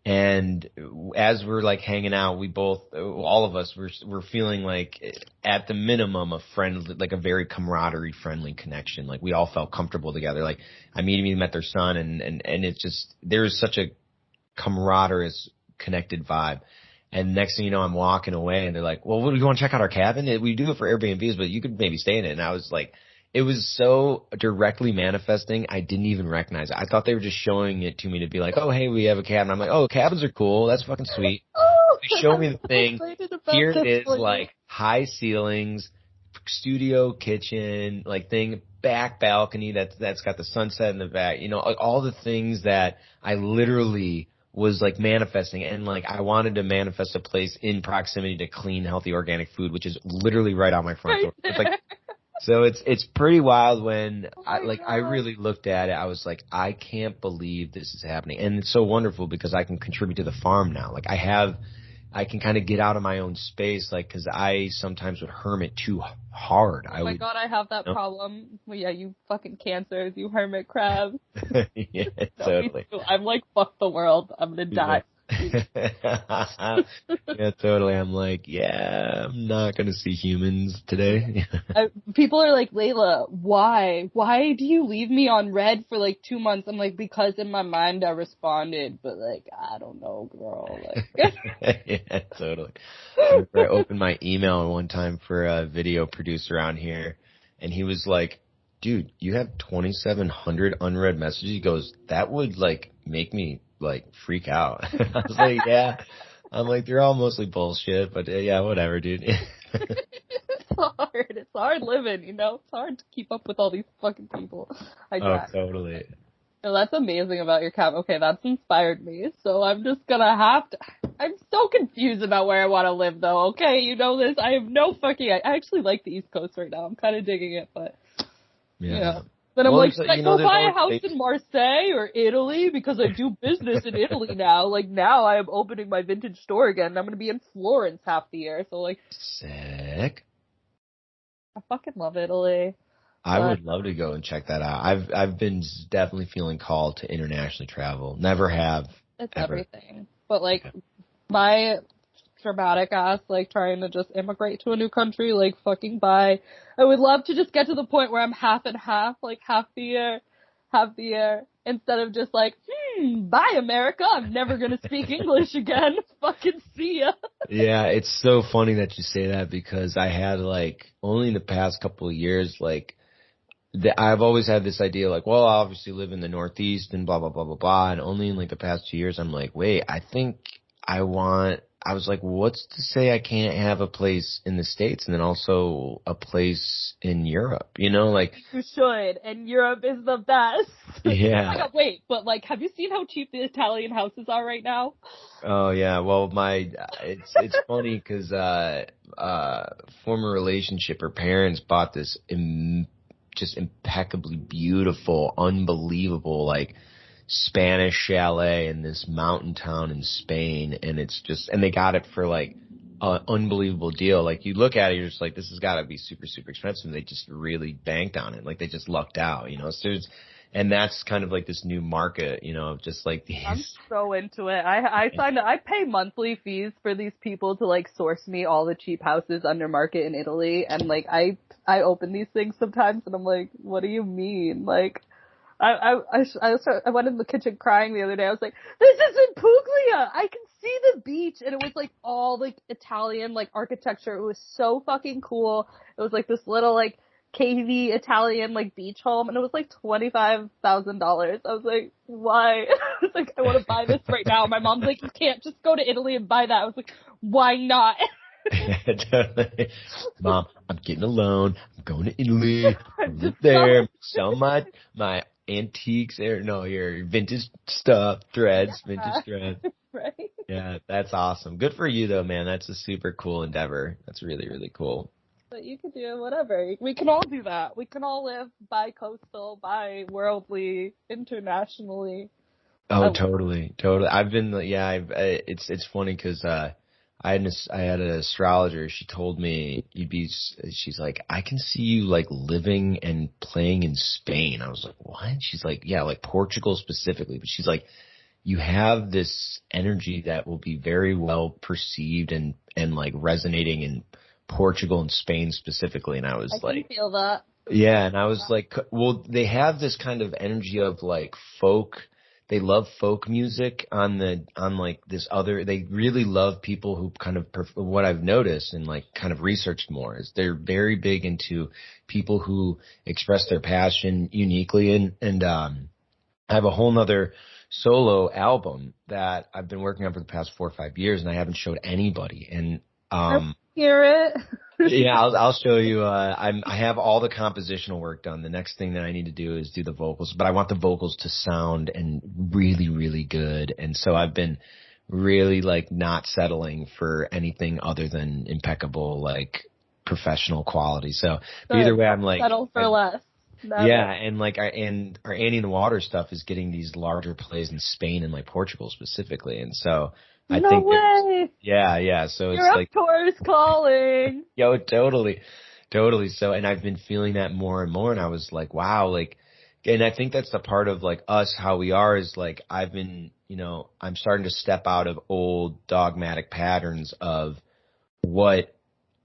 And as we're like hanging out, we both, all of us, we're feeling like at the minimum a friend, like a very camaraderie friendly connection. Like we all felt comfortable together. Like I immediately met their son and it's just, there's such a camaraderie connected vibe. And next thing you know, I'm walking away and they're like, well, what do you want to check out our cabin? We do it for Airbnbs, but you could maybe stay in it. And I was like, it was so directly manifesting, I didn't even recognize it. I thought they were just showing it to me to be like, oh, hey, we have a cabin. I'm like, oh, cabins are cool. That's fucking sweet. They show me the thing. Here it is, like high ceilings, studio kitchen, like thing, back balcony that's got the sunset in the back. You know, like all the things that I literally was like manifesting, and like I wanted to manifest a place in proximity to clean, healthy, organic food, which is literally right out my front door. It's like, so it's pretty wild when I really looked at it. I was like, I can't believe this is happening. And it's so wonderful because I can contribute to the farm now. Like I can kind of get out of my own space, like, cause I sometimes would hermit too hard. Oh my God, I have that problem. Well, yeah, you fucking cancers, you hermit crabs. Yeah, totally. I'm like, fuck the world. I'm gonna die. Yeah, totally. I'm like, yeah, I'm not gonna see humans today. People are like, Leila, why do you leave me on red for like 2 months? I'm like, because in my mind I responded, but like, I don't know, girl. Like, yeah, totally. I opened my email one time for a video producer around here, and he was like, dude, you have 2,700 unread messages. He goes, that would like make me like freak out. I was like, yeah. I'm like, they're all mostly bullshit, but yeah, whatever, dude. It's hard. It's hard living, you know? It's hard to keep up with all these fucking people. Oh, totally. No, that's amazing about your cat. Okay, that's inspired me. So I'm just gonna have to, I'm so confused about where I want to live though. Okay, you know this. I have no fucking, I actually like the East Coast right now. I'm kind of digging it, but yeah. Then I'm like, should I go buy a house in Marseille or Italy because I do business in Italy now? Like now I am opening my vintage store again. I'm going to be in Florence half the year. So like, sick. I fucking love Italy. I would love to go and check that out. I've been definitely feeling called to internationally travel. Never have. It's ever. Everything. But like my dramatic ass, like trying to just immigrate to a new country, like fucking bye. I would love to just get to the point where I'm half and half, like half the year, instead of just like, bye America, I'm never gonna speak English again. Fucking see ya. Yeah, it's so funny that you say that because I had like, only in the past couple of years, like, I've always had this idea like, well, I obviously live in the Northeast and blah, blah, blah, blah, blah. And only in like the past 2 years, I'm like, wait, I think I was like, what's to say I can't have a place in the States and then also a place in Europe, you know, like. You should, and Europe is the best. Yeah. Oh my God, wait, but like, have you seen how cheap the Italian houses are right now? Oh yeah, well it's funny because, former relationship, her parents bought this just impeccably beautiful, unbelievable, like, Spanish chalet in this mountain town in Spain, and it's just, and they got it for like an unbelievable deal. Like you look at it, you're just like, this has got to be super, super expensive. And they just really banked on it. Like they just lucked out, you know. So and that's kind of like this new market, you know, just like these. I'm so into it. I signed up. I pay monthly fees for these people to like source me all the cheap houses under market in Italy, and like I open these things sometimes, and I'm like, what do you mean, like? I went in the kitchen crying the other day. I was like, this isn't Puglia! I can see the beach! And it was like all like Italian like architecture. It was so fucking cool. It was like this little like cavey Italian like beach home, and it was like $25,000. I was like, why? I was like, I want to buy this right now. My mom's like, you can't just go to Italy and buy that. I was like, why not? Mom, I'm getting a loan. I'm going to Italy. I'm there. Sell my antiques there. No, your vintage stuff, threads, vintage threads. Right. Yeah, that's awesome. Good for you though, man. That's a super cool endeavor. That's really, really cool. But you can do whatever. We can all do that. We can all live bi-coastal, bi-worldly, internationally. Oh, totally. I've been, it's funny because, I had an astrologer. She told me she's like, I can see you like living and playing in Spain. I was like, what? She's like, yeah, like Portugal specifically. But she's like, you have this energy that will be very well perceived and like resonating in Portugal and Spain specifically. And I was I can feel that. yeah, and I was like, well, they have this kind of energy of like folk. They love folk music on like this other, they really love people who kind of, what I've noticed and like kind of researched more is they're very big into people who express their passion uniquely. And I have a whole nother solo album that I've been working on for the past 4 or 5 years and I haven't showed anybody. And, I hear it. yeah, I'll show you. I have all the compositional work done. The next thing that I need to do is do the vocals, but I want the vocals to sound and really, really good. And so I've been really like not settling for anything other than impeccable, like professional quality. So but either way, I'm like settle for less. Yeah, and like our Annie in the Water stuff is getting these larger plays in Spain and like Portugal specifically, and so. I no think way. Yeah. So You're it's like tourist calling. Yo, totally. So, and I've been feeling that more and more, and I was like, wow, like, and I think that's the part of like us, how we are is like, I've been, I'm starting to step out of old dogmatic patterns of what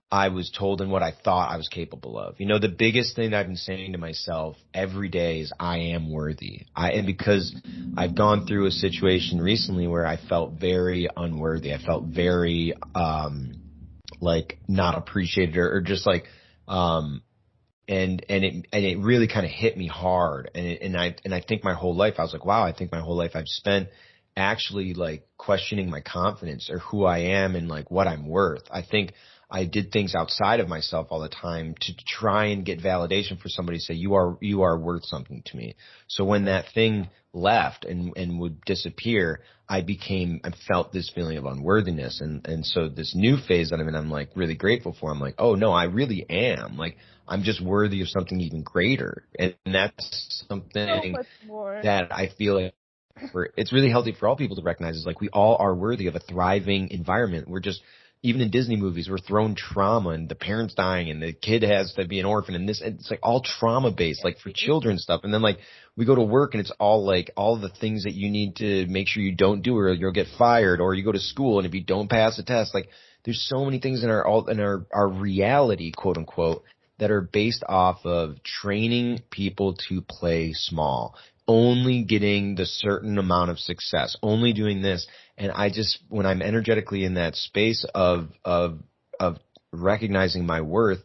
I was told and what I thought I was capable of. The biggest thing I've been saying to myself every day is I am worthy. And because I've gone through a situation recently where I felt very unworthy. I felt very, like not appreciated or just like, and it really kind of hit me hard. And I think my whole life, I was like, wow, I think my whole life I've spent actually like questioning my confidence or who I am and like what I'm worth. I think I did things outside of myself all the time to try and get validation for somebody to say, you are worth something to me. So when that thing left and would disappear, I felt this feeling of unworthiness. And so this new phase that I'm in, I'm like really grateful for. I'm like, oh no, I really am. Like, I'm just worthy of something even greater. And that's something that I feel like it's really healthy for all people to recognize is like we all are worthy of a thriving environment. We're just, even in Disney movies, we're thrown trauma and the parents dying and the kid has to be an orphan and it's like all trauma based, like for children stuff. And then like we go to work and it's all like all the things that you need to make sure you don't do or you'll get fired, or you go to school and if you don't pass a test, like there's so many things in our reality, quote unquote, that are based off of training people to play small, only getting the certain amount of success, only doing this. And I just, when I'm energetically in that space of recognizing my worth,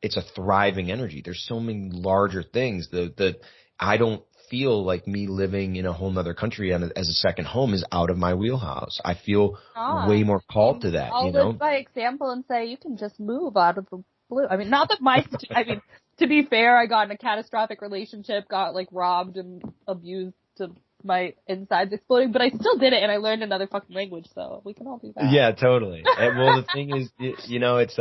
it's a thriving energy. There's so many larger things that I don't feel like me living in a whole nother country as a second home is out of my wheelhouse. I feel way more called to that, I'll live by example and say you can just move out of the blue. I mean, not that to be fair, I got in a catastrophic relationship, got like robbed and abused to my insides exploding, but I still did it and I learned another fucking language, so we can all do that. Yeah, totally. And, well, the thing is, it's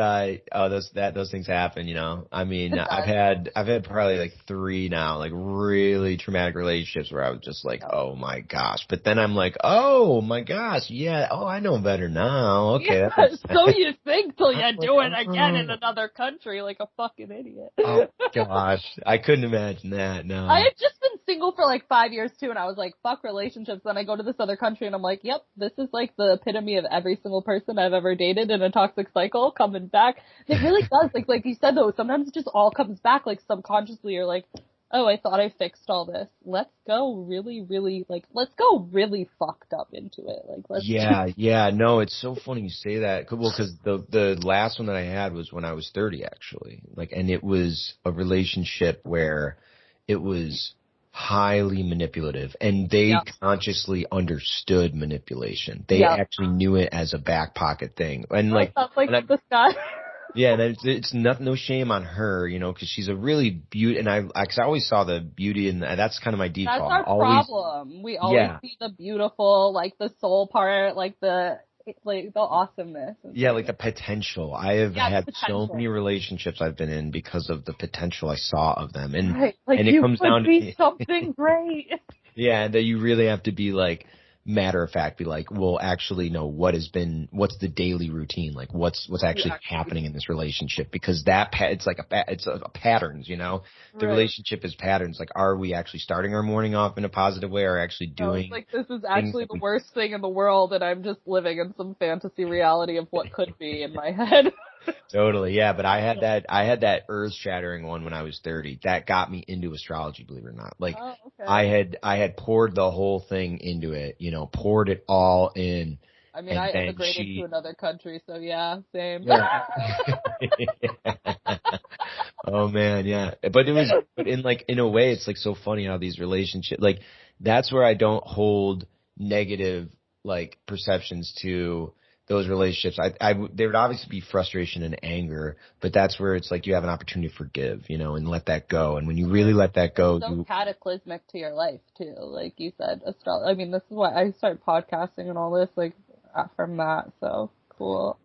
those things happen, I mean, I've had probably like 3 now, like really traumatic relationships where I was just like, oh my gosh. But then I'm like, oh my gosh, yeah, I know better now. Okay. Yeah, so you think till you do it again in another country like a fucking idiot. Oh gosh. I couldn't imagine that, no. I had just been single for like 5 years too, and I was like, fuck relationships. Then I go to this other country and I'm like, yep, this is like the epitome of every single person I've ever dated in a toxic cycle coming back. It really does. Like you said though, sometimes it just all comes back like subconsciously. You're like, oh, I thought I fixed all this. Let's go really, really, let's go really fucked up into it. Yeah. No, it's so funny you say that. Well, because the last one that I had was when I was 30 actually. And it was a relationship where it was highly manipulative, and they consciously understood manipulation. They actually knew it as a back pocket thing, and this guy. Yeah, and it's no shame on her, because she's a really beauty, and I always saw the beauty, and that's kind of my default. That's our problem. We always see the beautiful, like the soul part, like the awesomeness. Yeah, like the potential. I have had so many relationships I've been in because of the potential I saw of them, and right. and it comes down to something great. Yeah, that you really have to be like matter of fact be like, well, actually, no, what's the daily routine? Like what's actually happening in this relationship? Because it's like it's a patterns, you know, the relationship is patterns. Like, are we actually starting our morning off in a positive way, or actually doing like, this is actually the worst thing in the world, and I'm just living in some fantasy reality of what could be in my head. Totally, yeah. But I had that earth-shattering one when I was 30. That got me into astrology, believe it or not. Like, I had poured the whole thing into it, you know, poured it all in. I mean, I immigrated to another country, so yeah, same. Yeah. Oh man, yeah. But in a way, it's like so funny how these relationships, like, that's where I don't hold negative, like, perceptions to those relationships. There would obviously be frustration and anger, but that's where it's like you have an opportunity to forgive, you know, and let that go. And when you really let that go, it's so cataclysmic to your life too. Like you said, I mean, this is why I started podcasting and all this, like, from that. So cool.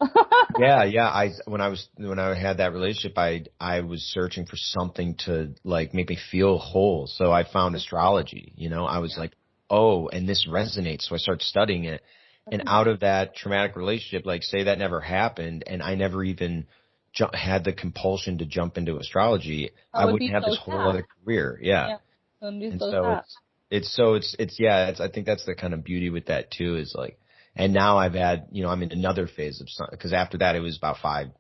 Yeah. When I had that relationship, I was searching for something to, like, make me feel whole. So I found astrology, you know. I was like, oh, and this resonates. So I started studying it. And out of that traumatic relationship, like, say that never happened and I never even had the compulsion to jump into astrology, I wouldn't have this whole other career. Yeah. And so I think that's the kind of beauty with that too, is like, and now I've had, you know, I'm in another phase of something, because after that it was about 5-6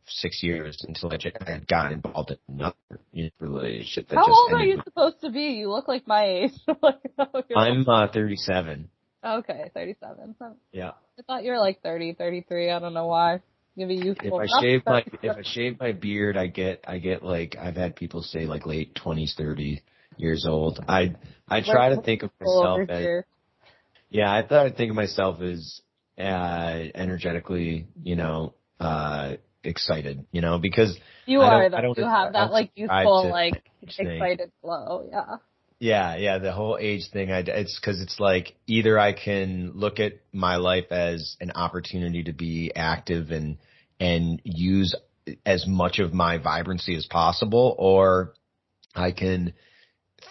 years until I had gotten involved in another relationship. How old are you supposed to be? You look like my age. I'm 37. Okay, 37. Yeah. I thought you were like 30, 33. I don't know why. Maybe youthful. If I shave my beard, I get like, I've had people say, like, late 20s, 30 years old. I try to think of myself as, I thought I'd think of myself as energetically, you know, excited, you know, because you have that like youthful, like, excited flow. Yeah, the whole age thing, it's because it's like, either I can look at my life as an opportunity to be active and use as much of my vibrancy as possible, or I can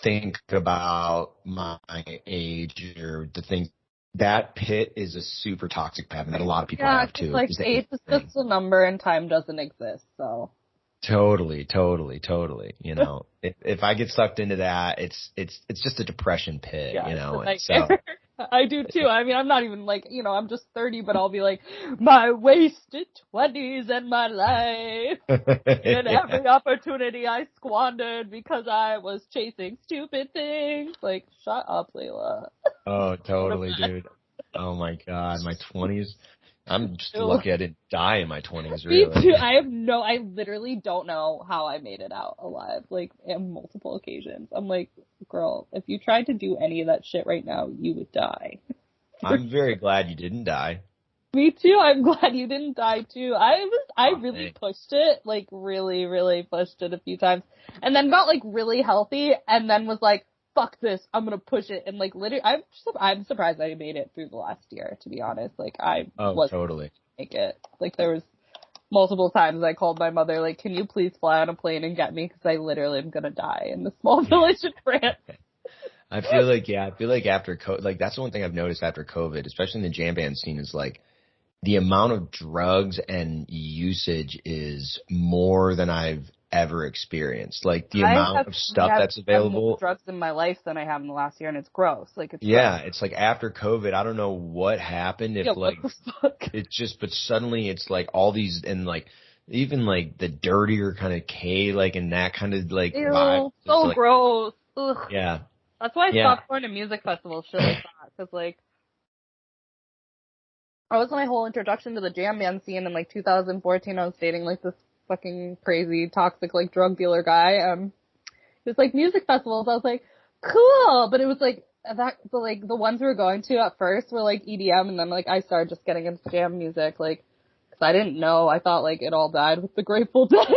think about my age or the thing. That pit is a super toxic pattern that a lot of people have too. Like, age is just a number and time doesn't exist, so. Totally. You know, if I get sucked into that, it's just a depression pit, you know. So I do too. I mean, I'm not even like, you know, I'm just 30, but I'll be like, my wasted 20s and my life and every opportunity I squandered because I was chasing stupid things. Like, shut up, Leila. Oh, totally, dude. Oh my God, my 20s. I'm just lucky I didn't die in my 20s, really. Me too. I literally don't know how I made it out alive, like, on multiple occasions. I'm like, girl, if you tried to do any of that shit right now, you would die. I'm very glad you didn't die. Me too. I'm glad you didn't die too. I really pushed it, like, really, really pushed it a few times, and then got, like, really healthy, and then was like, fuck this, I'm gonna push it, and, like, literally, I'm surprised I made it through the last year, to be honest. Like, totally. Make it. Like, there was multiple times I called my mother, like, can you please fly on a plane and get me, because I literally am gonna die in the small village in France. I feel like after COVID, like, that's the one thing I've noticed after COVID, especially in the jam band scene, is like, the amount of drugs and usage is more than I've ever experienced. Like, the amount of stuff that's available. More drugs in my life than I have in the last year, and it's gross. Like, it's gross. It's like after COVID, I don't know what happened. It's just, but suddenly it's like all these, and like even like the dirtier kind of K, like, and that kind of like vibe. So like, gross. Ugh. Yeah. That's why I stopped going to music festivals, shit like that, because like, that was my whole introduction to the jam band scene in like 2014. I was dating like this fucking crazy, toxic, like, drug dealer guy. It was like music festivals. I was like, cool, but it was like the ones we were going to at first were like EDM, and then like I started just getting into jam music, like, because I didn't know. I thought like it all died with the Grateful Dead.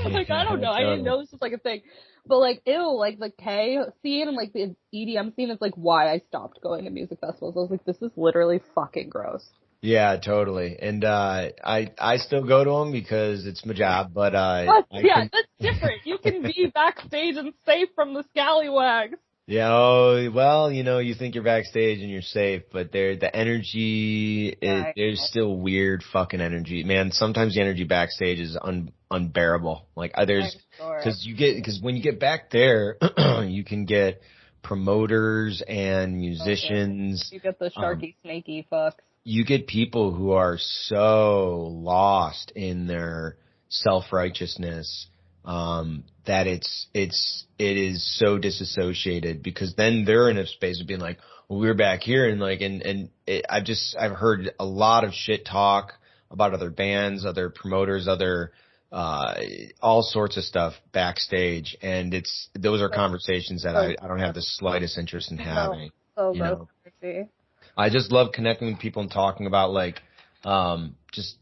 Like, I don't know. I didn't know it was just like a thing. But like, like the K scene and like the EDM scene is like why I stopped going to music festivals. I was like, this is literally fucking gross. Yeah, totally. And I still go to them because it's my job, but that's different. You can be backstage and safe from the scallywags. Yeah, oh, well, you think you're backstage and you're safe, but the energy there's still weird fucking energy. Man, sometimes the energy backstage is unbearable. Like because when you get back there, you can get promoters and musicians. You get the sharky, snaky fucks. You get people who are so lost in their self-righteousness that it is so disassociated, because then they're in a space of being like, well, we're back here, and like I've heard a lot of shit talk about other bands, other promoters, other all sorts of stuff backstage, and those are conversations that I don't have the slightest interest in having. I just love connecting with people and talking about just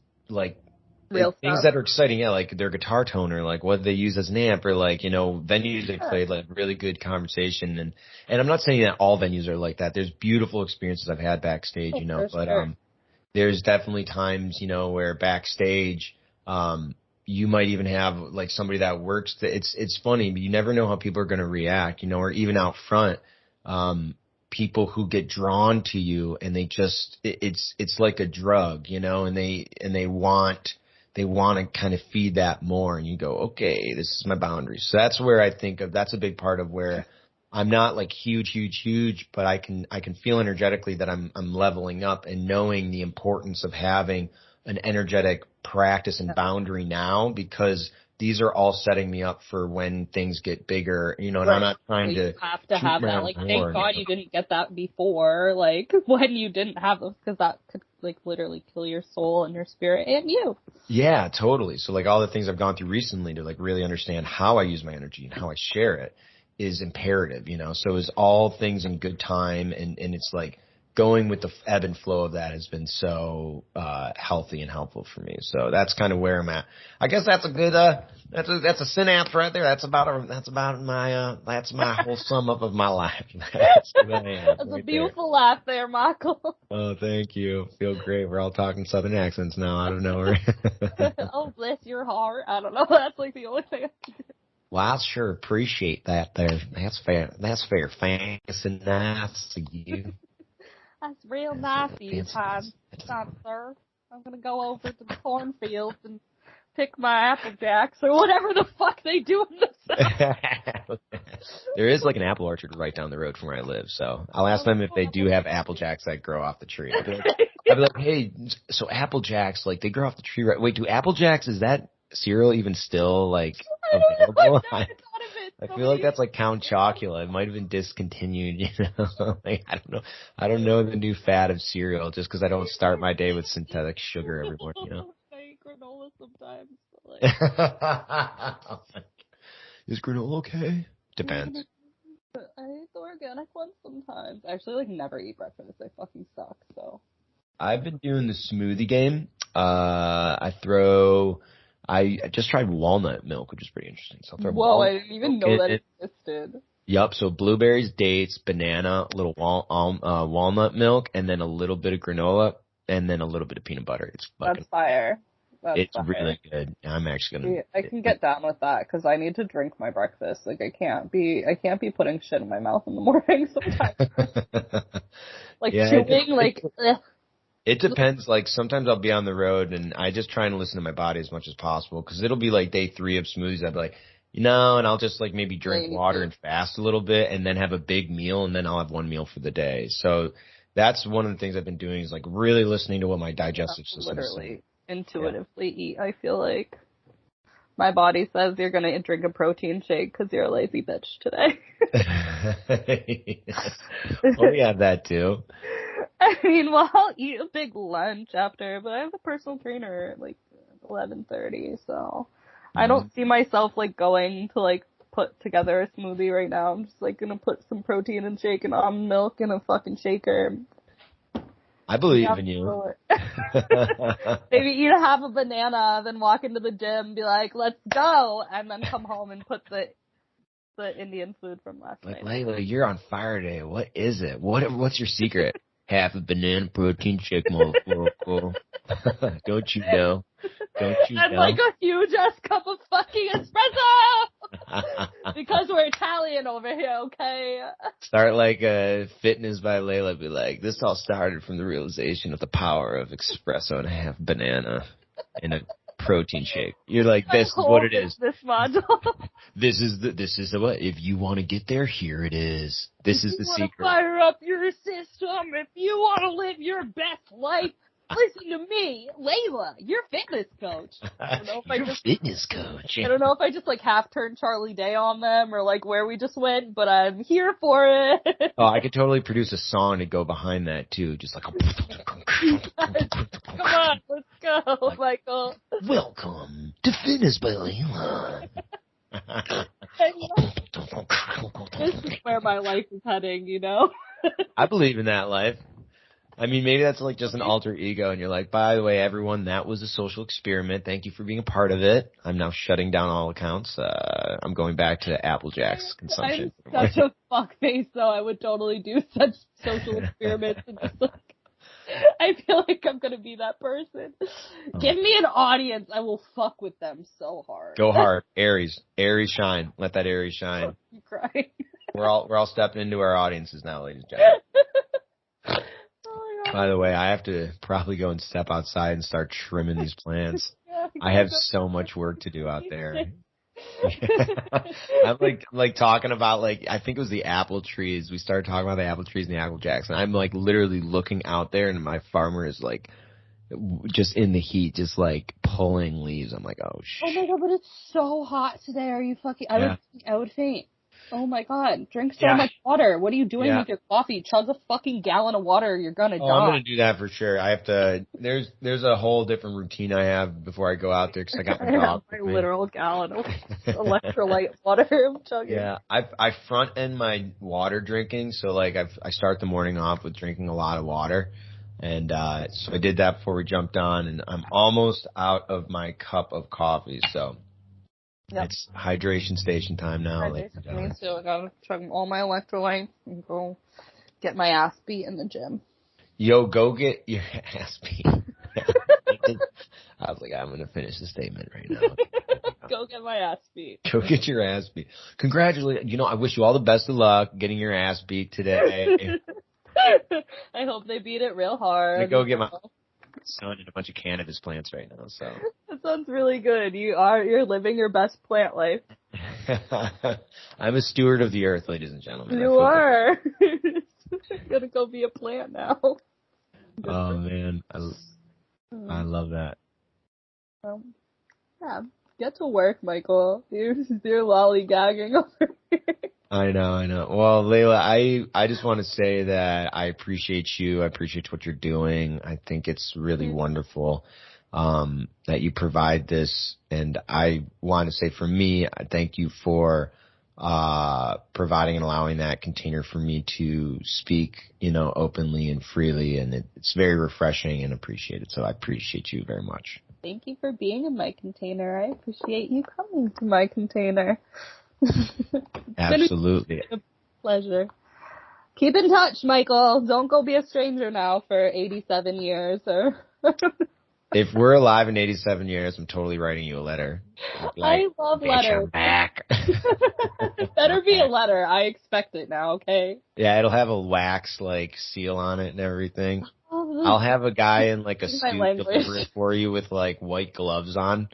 real things that are exciting. Yeah, like their guitar tone, or like what they use as an amp, or like, venues they played, like really good conversation. And I'm not saying that all venues are like that. There's beautiful experiences I've had backstage, but there's definitely times, where backstage, you might even have like somebody that works. It's funny, but you never know how people are going to react, or even out front, people who get drawn to you, and they just, it's like a drug, and they want to kind of feed that more, and you go, okay, this is my boundary. So that's where I think that's a big part of where I'm not like huge, but I can feel energetically that I'm leveling up, and knowing the importance of having an energetic practice and boundary now, because these are all setting me up for when things get bigger, and I'm not trying to have to have that. Like, thank God you didn't get that before, like when you didn't have those, because that could like literally kill your soul and your spirit and you. Yeah, totally. So like all the things I've gone through recently to like really understand how I use my energy and how I share it is imperative, So is all things in good time, and it's like going with the ebb and flow of that has been so healthy and helpful for me. So that's kind of where I'm at. I guess that's a good that's a synapse right there. That's about my whole sum up of my life. That's a beautiful laugh there, Michael. Oh, thank you. Feel great. We're all talking Southern accents now out of nowhere. Oh, bless your heart. I don't know. That's like the only thing I can do. Well, I sure appreciate that there. That's fair. That's fair. Thanks and nice to you. That's real nice of you, sir. I'm going to go over to the cornfields and pick my apple jacks or whatever the fuck they do in the South. There is like an apple orchard right down the road from where I live, so I'll ask them if they do have apple jacks that grow off the tree. I'd be like, hey, so apple jacks, like they grow off the tree, right? Wait, do apple jacks, is that cereal even still like available? I feel like that's like Count Chocula. It might have been discontinued, Like, I don't know the new fad of cereal just because I don't start my day with synthetic sugar every morning, I eat granola sometimes. Is granola okay? Depends. I eat the organic ones sometimes. I actually like never eat breakfast. They fucking suck, so. I've been doing the smoothie game. I just tried walnut milk, which is pretty interesting. So I didn't even know that existed. Yep. So blueberries, dates, banana, a little walnut milk, and then a little bit of granola, and then a little bit of peanut butter. That's fire. It's really good. I'm actually gonna. I can get down with that because I need to drink my breakfast. Like I can't be putting shit in my mouth in the morning sometimes. Like chewing, ugh. It depends. Like sometimes I'll be on the road and I just try and listen to my body as much as possible, because it'll be like day 3 of smoothies. I'll be like, and I'll just like maybe drink water and fast a little bit and then have a big meal, and then I'll have one meal for the day. So that's one of the things I've been doing, is like really listening to what my digestive system is saying. Intuitively eat. I feel like my body says you're going to drink a protein shake because you're a lazy bitch today. Oh, yeah, that too. I mean, well, I'll eat a big lunch after, but I have a personal trainer at like 11:30, so I don't see myself like going to like put together a smoothie right now. I'm just like gonna put some protein and shake and almond milk in a fucking shaker. I believe in you. Maybe eat half a banana, then walk into the gym, be like, let's go, and then come home and put the Indian food from last night. Leila, you're on fire today. What is it? What's your secret? Half a banana protein shake, motherfucker. Don't you know? And like a huge ass cup of fucking espresso! Because we're Italian over here, okay? Start like Fitness by Leila. Be like, this all started from the realization of the power of espresso and a half banana in a protein shake. You're like, this is what it is. This module. This is the what? If you want to get there, here it is. This is the secret. Fire up your system. If you want to live your best life, listen to me, Leila, your fitness coach. I don't know if fitness coach. I don't know if I just like half turned Charlie Day on them or like where we just went, but I'm here for it. Oh, I could totally produce a song to go behind that too, just like a. Come on, let's go, like, Michael. Welcome to Fitness by Leila. This is where my life is heading, you know? I believe in that life. I mean, maybe that's like just an alter ego, and you're like, by the way, everyone, that was a social experiment. Thank you for being a part of it. I'm now shutting down all accounts. I'm going back to Apple Jacks consumption. I'm such a fuckface, though. I would totally do such social experiments. And just like, I feel like I'm going to be that person. Give me an audience. I will fuck with them so hard. Go hard. Aries. Aries shine. Let that Aries shine. I'm crying. We're all stepping into our audiences now, ladies and gentlemen. By the way, I have to probably go and step outside and start trimming these plants. I have so much work to do out there. I'm like talking about like, I think it was the apple trees. We started talking about the apple trees and the apple jacks, and I'm like literally looking out there, and my farmer is like just in the heat, just like pulling leaves. I'm like, oh shit. Oh my god, but it's so hot today. Are you fucking? I would faint. Oh my god, drink so much water. What are you doing with your coffee? Chug a fucking gallon of water, you're gonna die. I'm gonna do that for sure. I have to, there's a whole different routine I have before I go out there, because I got my dog. My literal gallon of electrolyte water I'm chugging. Yeah, I front end my water drinking, so like I start the morning off with drinking a lot of water. And so I did that before we jumped on, and I'm almost out of my cup of coffee, so it's hydration station time now. Me too. I gotta chug all my electrolytes and go get my ass beat in the gym. Yo, go get your ass beat. I was like, I'm gonna finish the statement right now. Go get my ass beat. Go get your ass beat. Congratulations. You know, I wish you all the best of luck getting your ass beat today. I hope they beat it real hard. I go get my son and a bunch of cannabis plants right now, so. That sounds really good. You're living your best plant life. I'm a steward of the earth, ladies and gentlemen. You are. I'm gonna go be a plant now. Oh man, I love that. Yeah, get to work, Michael. You're lollygagging over here. I know. Well, Leila, I just want to say that I appreciate you. I appreciate what you're doing. I think it's really wonderful that you provide this. And I want to say, for me, I thank you for providing and allowing that container for me to speak, openly and freely. And it's very refreshing and appreciated. So I appreciate you very much. Thank you for being in my container. I appreciate you coming to my container. Absolutely. It's a pleasure. Keep in touch, Michael. Don't go be a stranger now for 87 years. If we're alive in 87 years, I'm totally writing you a letter. Like, I love letters. I'm back. It better be a letter. I expect it now, okay? Yeah, it'll have a wax seal on it and everything. I'll have a guy in a suit deliver it for you with white gloves on.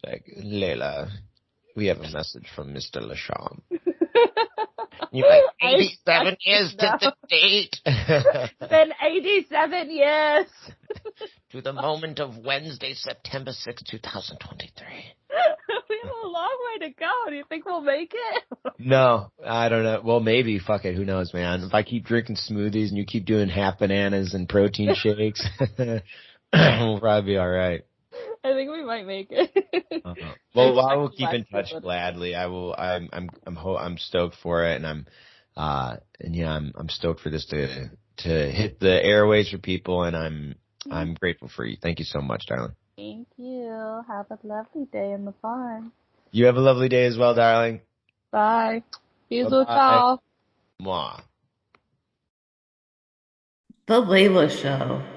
Like, Leila, we have a message from Mr. Lashomb. You're like, 87 years to the date. It's been 87 years. To the moment of Wednesday, September 6, 2023. We have a long way to go. Do you think we'll make it? No, I don't know. Well, maybe. Fuck it. Who knows, man? If I keep drinking smoothies and you keep doing half bananas and protein shakes, we'll probably be all right. I think we might make it. Well, I will keep in touch gladly. I will. I'm stoked for it, and I'm stoked for this to hit the airways for people, and I'm grateful for you. Thank you so much, darling. Thank you. Have a lovely day in the farm. You have a lovely day as well, darling. Bye. Bisous, ciao. Mwah. The Leila Show.